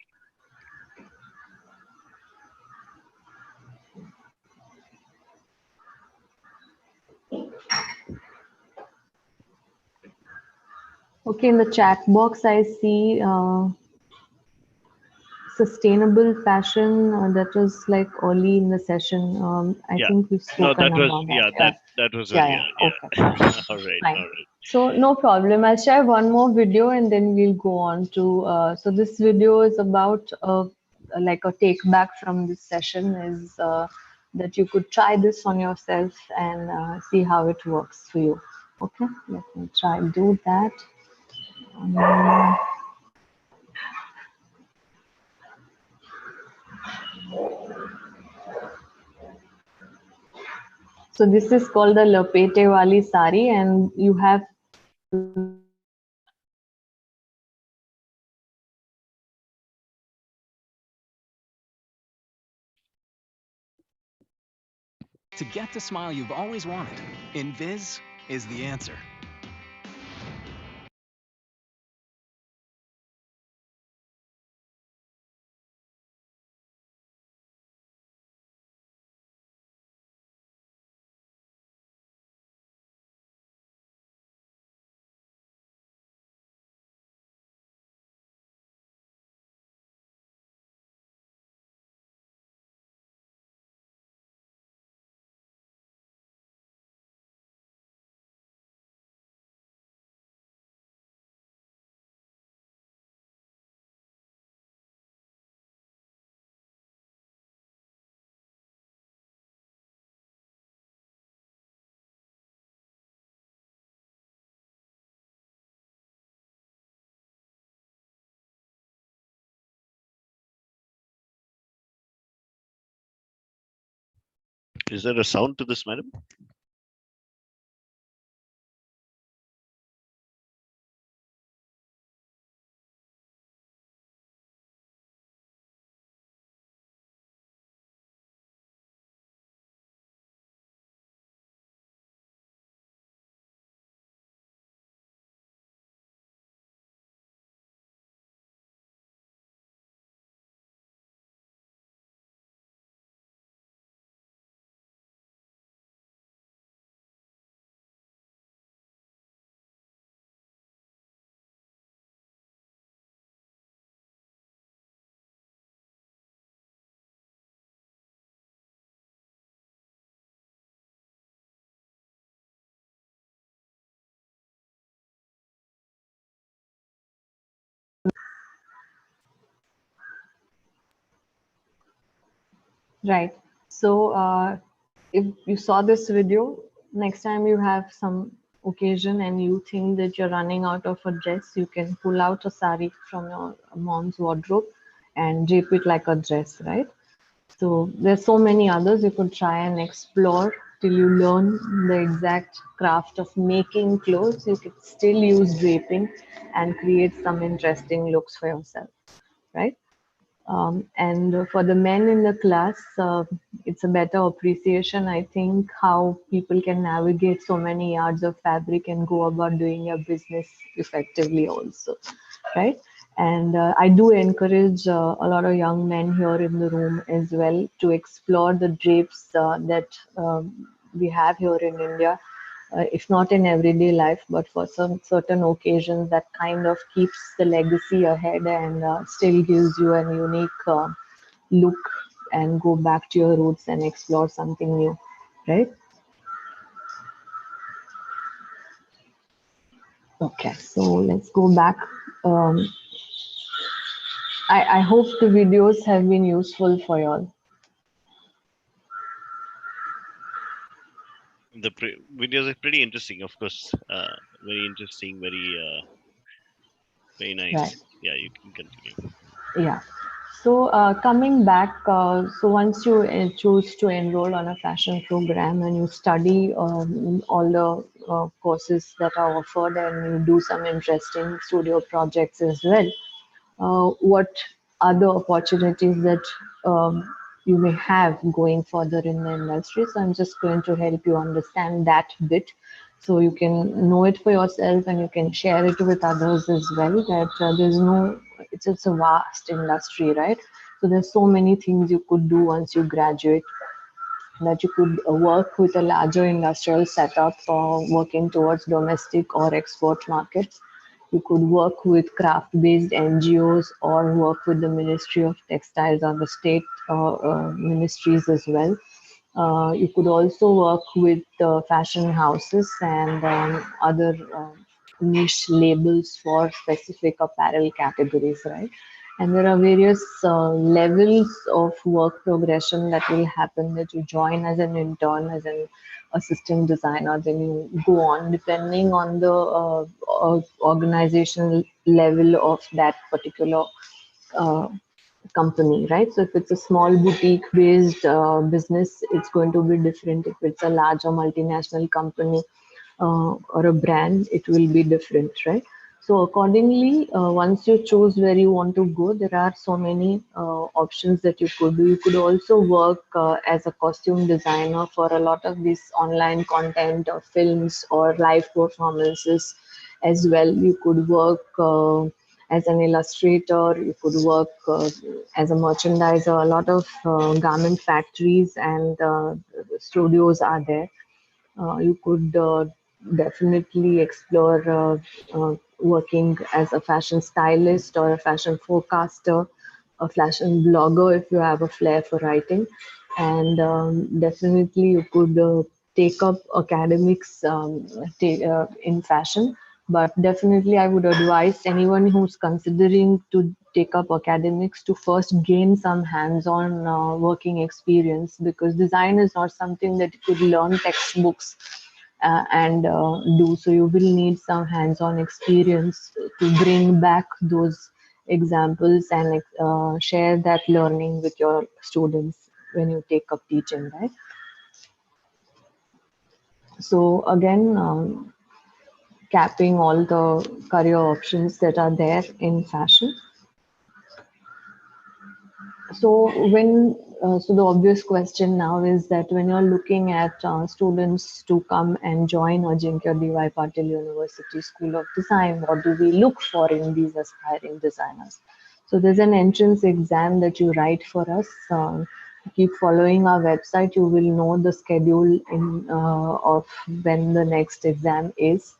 Okay, in the chat box, I see sustainable fashion. That was like early in the session. I Yeah. think we've No, spoken that was about that. that was Yeah, earlier. yeah. Yeah. Okay. All right. Fine. All right. So no problem. I'll share one more video and then we'll go on to. So this video is about like a take back from this session is that you could try this on yourself and see how it works for you. Okay, let me try do that. So this is called the Lapete Wali Sari, and you have To get the smile you've always wanted, Invis is the answer. Is there a sound to this, madam? Right. So if you saw this video, next time you have some occasion and you think that you're running out of a dress, you can pull out a sari from your mom's wardrobe and drape it like a dress, right? So there's so many others you could try and explore till you learn the exact craft of making clothes. You could still use draping and create some interesting looks for yourself, right? And for the men in the class, it's a better appreciation, I think, how people can navigate so many yards of fabric and go about doing your business effectively also, right? And I do encourage a lot of young men here in the room as well to explore the drapes that we have here in India, if not in everyday life, but for some certain occasions that kind of keeps the legacy ahead and still gives you a unique look and go back to your roots and explore something new, right? Okay, so let's go back. Um, I hope the videos have been useful for you all. The videos are pretty interesting, of course. Very interesting, very nice. Right. Yeah, you can continue. Yeah. So coming back, so once you choose to enroll on a fashion program and you study all the courses that are offered and you do some interesting studio projects as well, what other opportunities that you may have going further in the industry. So I'm just going to help you understand that bit so you can know it for yourself and you can share it with others as well, that there's no, it's a vast industry, right? So there's so many things you could do once you graduate, that you could work with a larger industrial setup for working towards domestic or export markets. You could work with craft-based NGOs or work with the Ministry of Textiles or the state ministries as well. You could also work with fashion houses and other niche labels for specific apparel categories, right? And there are various levels of work progression that will happen, that you join as an intern, as an assistant designer, then you go on depending on the organizational level of that particular uh, company, right? So if it's a small boutique based business, it's going to be different. If it's a larger multinational company or a brand, it will be different, right? So accordingly, once you choose where you want to go, there are so many options that you could do. You could also work as a costume designer for a lot of these online content or films or live performances as well. You could work as an illustrator, you could work as a merchandiser. A lot of garment factories and studios are there. You could definitely explore working as a fashion stylist or a fashion forecaster, a fashion blogger if you have a flair for writing. And definitely you could take up academics in fashion. But definitely I would advise anyone who's considering to take up academics to first gain some hands-on working experience, because design is not something that you could learn textbooks and do. So you will need some hands-on experience to bring back those examples and share that learning with your students when you take up teaching, right? So again, capping all the career options that are there in fashion. So so the obvious question now is that when you're looking at students to come and join Ajeenkya D.Y. Patil University School of Design, what do we look for in these aspiring designers? So there's an entrance exam that you write for us. Keep following our website. You will know the schedule of when the next exam is,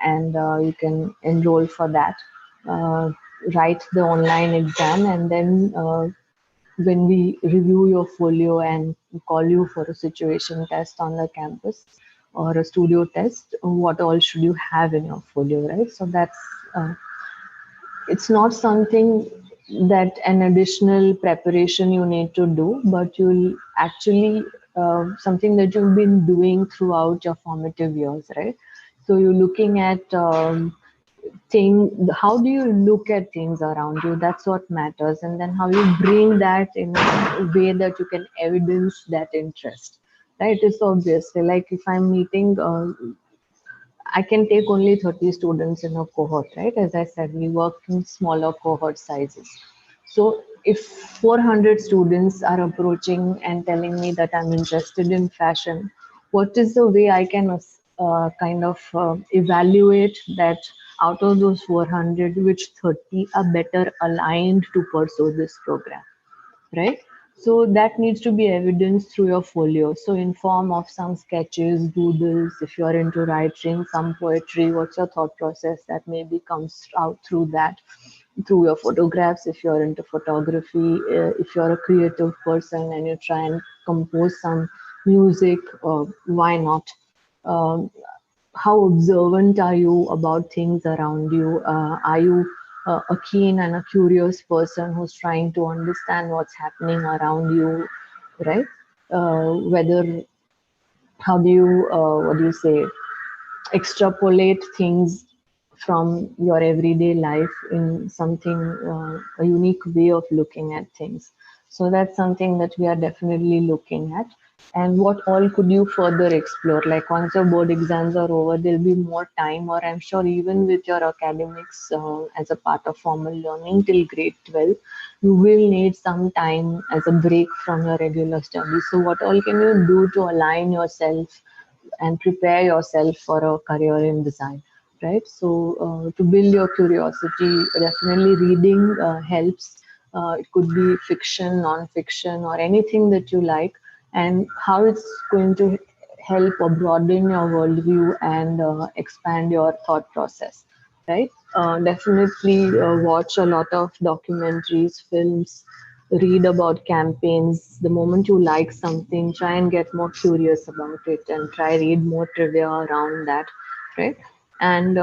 and you can enroll for that. Uh, Write the online exam, and then when we review your folio and call you for a situation test on the campus or a studio test, what all should you have in your folio, right? So that's it's not something that an additional preparation you need to do, but you'll actually something that you've been doing throughout your formative years, right? So you're looking at how do you look at things around you? That's what matters. And then how you bring that in a way that you can evidence that interest, right? It's obviously like if I'm meeting I can take only 30 students in a cohort, right? As I said, we work in smaller cohort sizes. So if 400 students are approaching and telling me that I'm interested in fashion, what is the way I can kind of evaluate that out of those 400, which 30 are better aligned to pursue this program? Right? So that needs to be evidenced through your folio. So in form of some sketches, doodles, if you're into writing, some poetry, what's your thought process that maybe comes out through that, through your photographs, if you're into photography, if you're a creative person and you try and compose some music, why not? Um, how observant are you about things around you? Are you a keen and a curious person who's trying to understand what's happening around you, right? Whether how do you what do you say, extrapolate things from your everyday life in something a unique way of looking at things. So that's something that we are definitely looking at. And what all could you further explore? Like once your board exams are over, there'll be more time, or I'm sure even with your academics as a part of formal learning till grade 12, you will need some time as a break from your regular studies. So what all can you do to align yourself and prepare yourself for a career in design, right? So to build your curiosity, definitely reading helps. It could be fiction, non-fiction, or anything that you like, and how it's going to help or broaden your worldview and expand your thought process, right? Definitely watch a lot of documentaries, films, read about campaigns. The moment you like something, try and get more curious about it and try read more trivia around that, right? And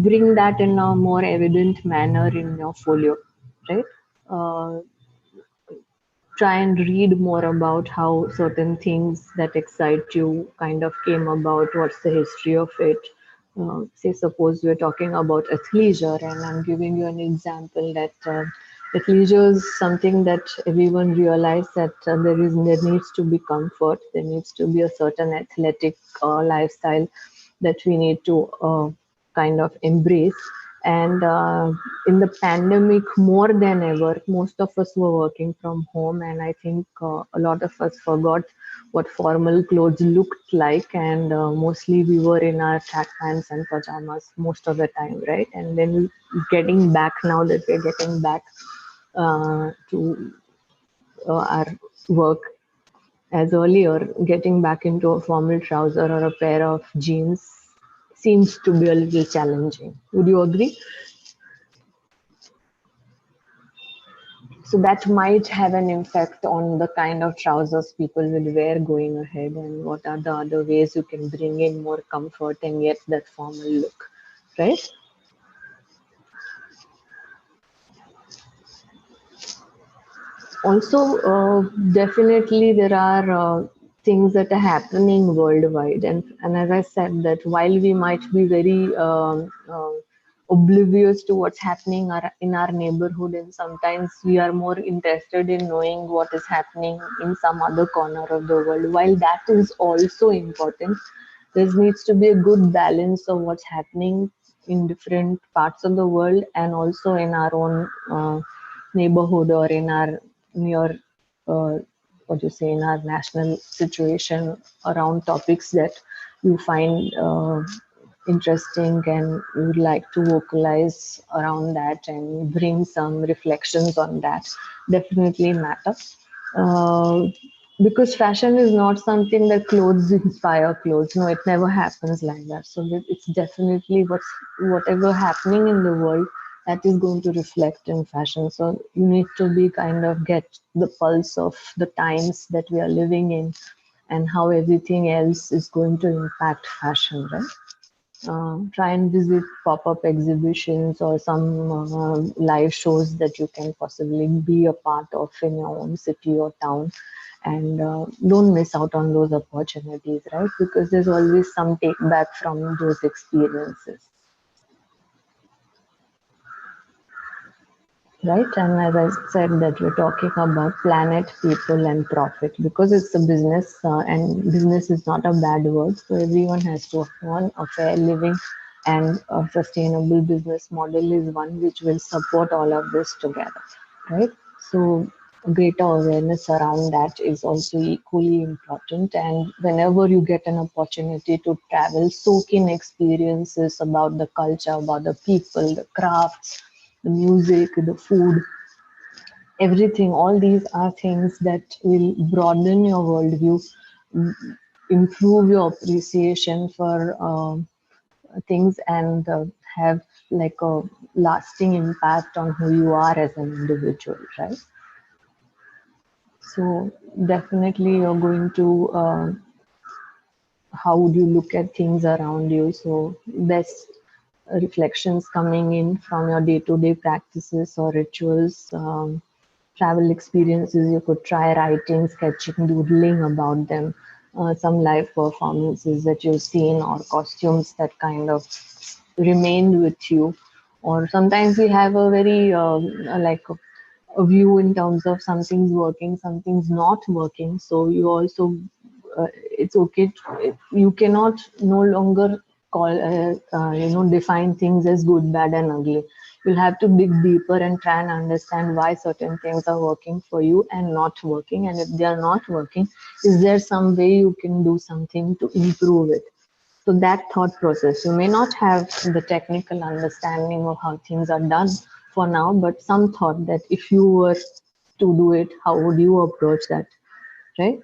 bring that in a more evident manner in your folio, right? Uh, Try and read more about how certain things that excite you kind of came about, what's the history of it. Say, suppose we're talking about athleisure, and I'm giving you an example that athleisure is something that everyone realized that there needs to be comfort, there needs to be a certain athletic lifestyle that we need to kind of embrace. And in the pandemic, more than ever, most of us were working from home, and I think a lot of us forgot what formal clothes looked like, and mostly we were in our track pants and pajamas most of the time, right? And then getting back, now that we're getting back to our work as earlier, getting back into a formal trouser or a pair of jeans seems to be a little challenging. Would you agree? So that might have an effect on the kind of trousers people will wear going ahead, and what are the other ways you can bring in more comfort and yet that formal look, right? Also, definitely there are things that are happening worldwide, and as I said, that while we might be very oblivious to what's happening in our neighborhood, and sometimes we are more interested in knowing what is happening in some other corner of the world. While that is also important, There needs to be a good balance of what's happening in different parts of the world and also in our own neighborhood or in our near what you say in our national situation around topics that you find interesting and you would like to vocalize around that and bring some reflections on that definitely matter. Uh, because fashion is not something that clothes inspire clothes. No, it never happens like that. So it's definitely whatever happening in the world that is going to reflect in fashion. So you need to be kind of get the pulse of the times that we are living in and how everything else is going to impact fashion, right? Try and visit pop-up exhibitions or some live shows that you can possibly be a part of in your own city or town, and don't miss out on those opportunities, right? Because there's always some take back from those experiences. Right, and as I said that we're talking about planet, people, and profit because it's a business, and business is not a bad word. So everyone has to earn a fair living, and a sustainable business model is one which will support all of this together, right? So greater awareness around that is also equally important. And whenever you get an opportunity to travel, soak in experiences about the culture, about the people, the crafts, the music, the food, everything. All these are things that will broaden your worldview, improve your appreciation for things, and have like a lasting impact on who you are as an individual, right? So definitely you're going to how would you look at things around you. So best reflections coming in from your day-to-day practices or rituals, travel experiences. You could try writing, sketching, doodling about them, some live performances that you've seen or costumes that kind of remained with you. Or sometimes we have a very like a view in terms of something's working, something's not working. So you also it's okay you cannot no longer call define things as good, bad, and ugly. You'll have to dig deeper and try and understand why certain things are working for you and not working, and if they are not working, is there some way you can do something to improve it? So that thought process, you may not have the technical understanding of how things are done for now, but some thought that if you were to do it, how would you approach that, right?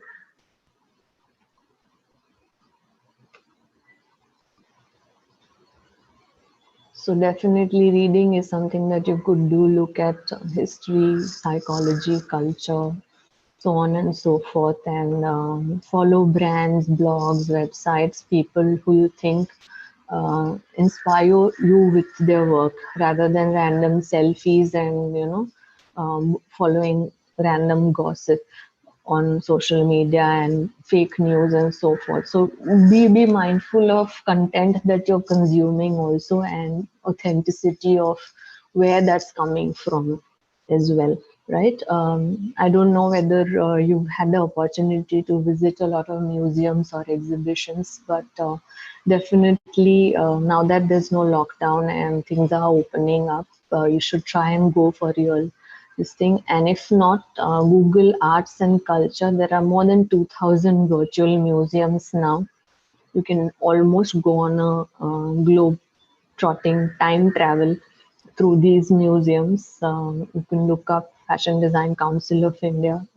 So definitely reading is something that you could do. Look at history, psychology, culture, so on and so forth, and follow brands, blogs, websites, people who you think inspire you with their work rather than random selfies and following random gossip on social media and fake news and so forth. So be mindful of content that you're consuming also, and authenticity of where that's coming from as well, right? I don't know whether you've had the opportunity to visit a lot of museums or exhibitions, but definitely now that there's no lockdown and things are opening up, you should try and go for real this thing. And if not, Google arts and culture. There are more than 2000 virtual museums now. You can almost go on a globe trotting time travel through these museums. You can look up Fashion Design Council of India,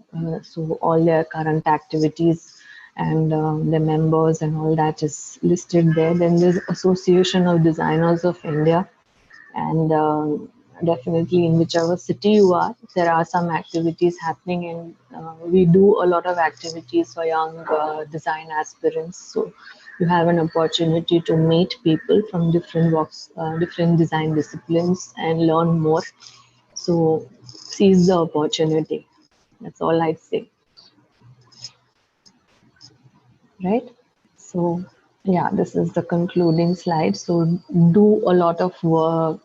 so all their current activities and their members and all that is listed there. Then there's Association of Designers of India, and definitely in whichever city you are, there are some activities happening, and we do a lot of activities for young design aspirants. So you have an opportunity to meet people from different walks, different design disciplines, and learn more. So seize the opportunity. That's all I'd say, right? So yeah, this is the concluding slide. So do a lot of work,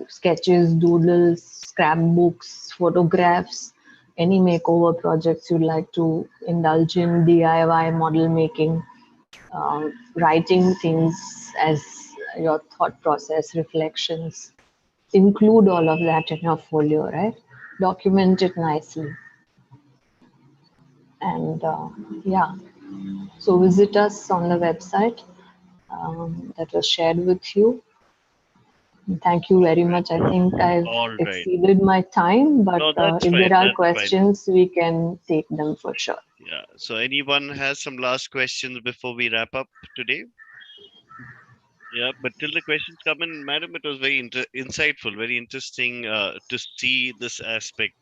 sketches, doodles, scrapbooks, photographs, any makeover projects you'd like to indulge in, DIY, model making. writing things as your thought process, reflections. Include all of that in your folio, right? Document it nicely. And yeah, so visit us on the website that was shared with you. Thank you very much. I think I've All right. exceeded my time, but No, that's if fine. there are That's fine. questions, we can take them for sure. Yeah. So anyone has some last questions before we wrap up today? Yeah, but till the questions come in, madam, it was very insightful, very interesting to see this aspect.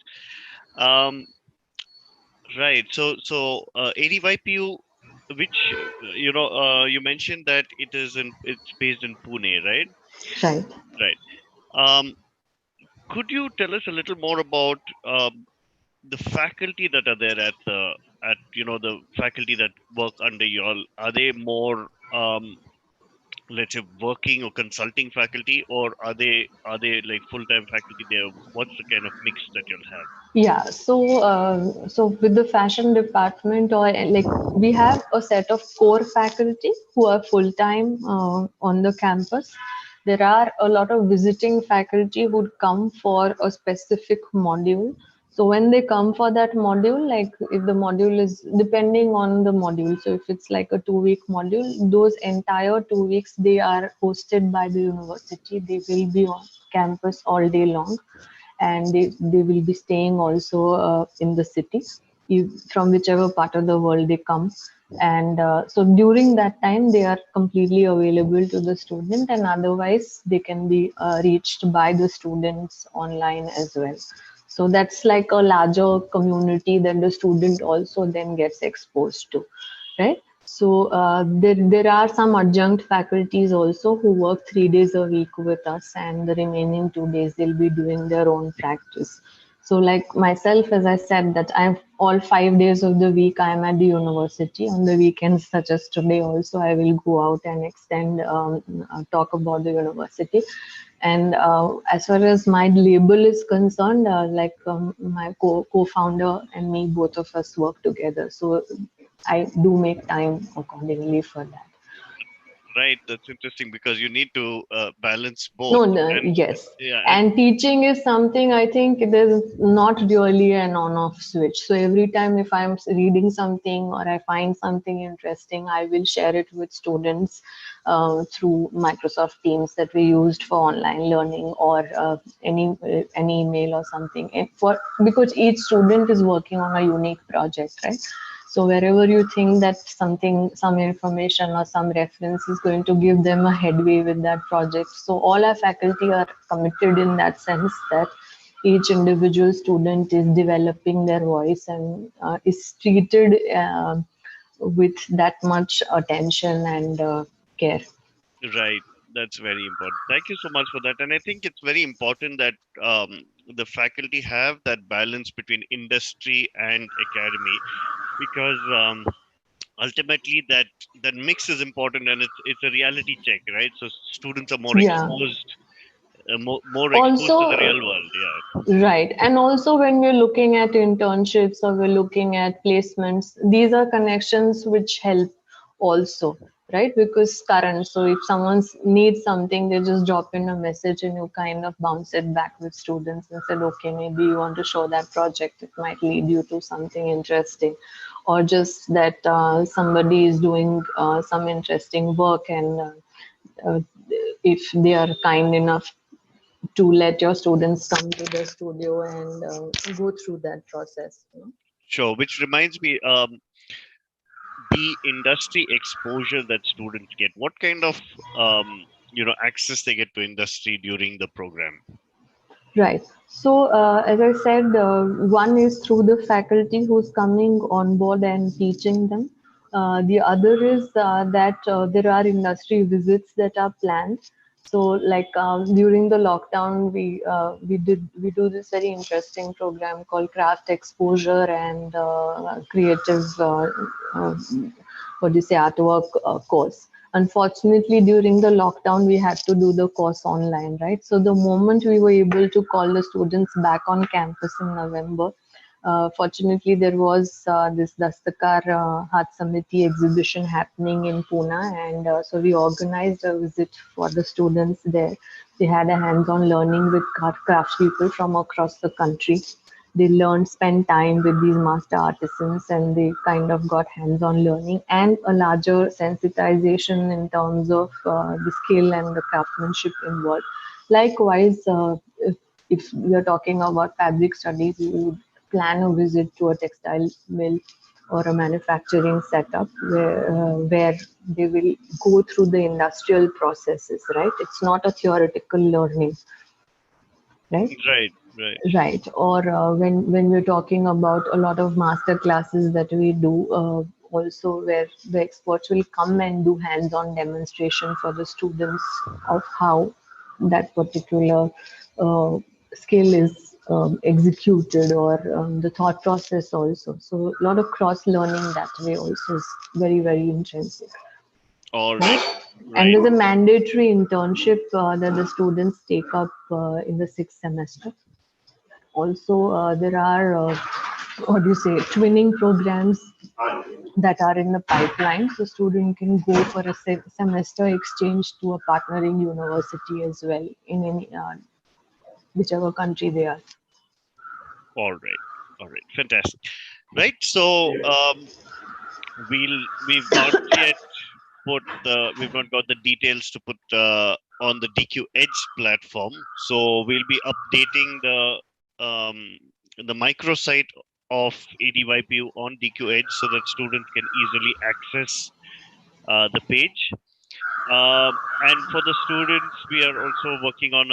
Um, right. So ADYPU, which you mentioned that it's based in Pune, right? Right. Right. Um, could you tell us a little more about the faculty that are there at the faculty that work under you all? Are they more let's say working or consulting faculty, or are they like full-time faculty there? What's the kind of mix that you'll have? Yeah, so with the fashion department, or like we have a set of core faculty who are full time on the campus. There are a lot of visiting faculty who would come for a specific module. So when they come for that module, like if the module is depending on the module, so if it's like a 2 week module, those entire 2 weeks they are hosted by the university. They will be on campus all day long, and they will be staying also in the city from whichever part of the world they come. And so during that time they are completely available to the student, and otherwise they can be reached by the students online as well. So that's like a larger community that the student also then gets exposed to, right? So there are some adjunct faculties also who work 3 days a week with us, and the remaining 2 days they'll be doing their own practice. So like myself, as I said, that I'm all 5 days of the week I'm at the university. On the weekends, such as today, also I will go out and extend talk about the university. And as far as my label is concerned, my co-founder and me, both of us work together. So I do make time accordingly for that. Right, that's interesting because you need to balance both. No, no, And yes. yeah, and And teaching is something I think there's not really an on-off switch. So every time if I'm reading something or I find something interesting, I will share it with students through Microsoft Teams that we used for online learning, or any email or something. And for because each student is working on a unique project, right? So wherever you think that something, some information or some reference is going to give them a headway with that project. So all our faculty are committed in that sense, that each individual student is developing their voice and is treated with that much attention and care. right, that's very important. Thank you so much for that. And I think it's very important that the faculty have that balance between industry and academy, because ultimately that mix is important, and it's a reality check, right? So students are more Yeah. exposed, more exposed to the Also, real world. Yeah. right. And also when we're looking at internships or we're looking at placements, these are connections which help also, right? Because current, so if someone needs something, they just drop in a message and you kind of bounce it back with students and said, okay, maybe you want to show that project. It might lead you to something interesting. Or just that somebody is doing some interesting work, and uh, if they are kind enough to let your students come to the studio and go through that process. You know? Sure, which reminds me, the industry exposure that students get, what kind of access they get to industry during the program? Right. So, as I said, one is through the faculty who's coming on board and teaching them. The other is that there are industry visits that are planned. So, like during the lockdown, we do this very interesting program called Craft Exposure and Creative uh, what do you say, artwork course. Unfortunately, during the lockdown, we had to do the course online, right? So the moment we were able to call the students back on campus in November, Fortunately, there was this Dastakar Hath Samiti exhibition happening in Pune, and so we organized a visit for the students there. They had a hands-on learning with craftspeople from across the country. They learned, spent time with these master artisans, and they kind of got hands-on learning and a larger sensitization in terms of the skill and the craftsmanship involved. Likewise, if we are talking about fabric studies, we would plan a visit to a textile mill or a manufacturing setup where they will go through the industrial processes, right? It's not a theoretical learning, right? Right, right. Right. Or when we're talking about a lot of master classes that we do, also where the experts will come and do hands-on demonstration for the students of how that particular uh, skill is executed, or the thought process also. So a lot of cross learning that way also is very, very intrinsic. All right, Right? And right. there's a mandatory internship that the students take up in the sixth semester. Also, there are, what do you say, twinning programs that are in the pipeline. So student can go for a semester exchange to a partnering university as well in any whichever country they are. All right, all right. Fantastic. Right. So we've not yet we've not got the details to put on the DQ Edge platform. So we'll be updating the microsite of ADYPU on DQ Edge so that students can easily access the page. And for the students, we are also working on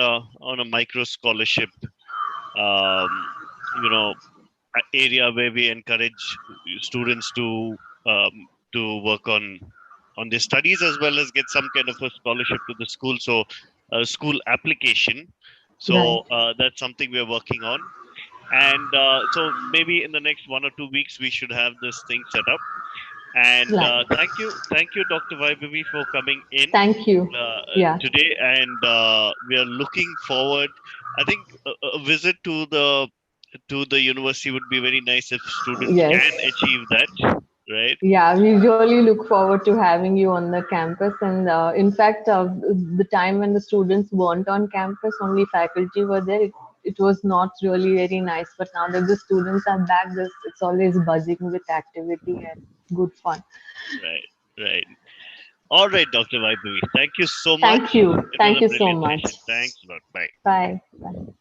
a micro scholarship. Um, you know, area where we encourage students to work on their studies as well as get some kind of a scholarship to the school. So school application. Right. So that's something we're working on. And so maybe in the next 1 or 2 weeks we should have this thing set up. And Right. thank you, Dr. Vaibhavi, for coming in Thank you. Yeah. today. And we are looking forward. I think a visit to the university would be very nice if students Yes. can achieve that, right? Yeah, we really look forward to having you on the campus. And in fact, the time when the students weren't on campus, only faculty were there. It was not really very nice. But now that the students are back, it's always buzzing with activity and good fun. Right, right. All right, Dr. Vaibhavi. Thank you so Thank much. you. It was Thank a you so brilliant much. session. Thanks a lot. Bye. Bye. Bye.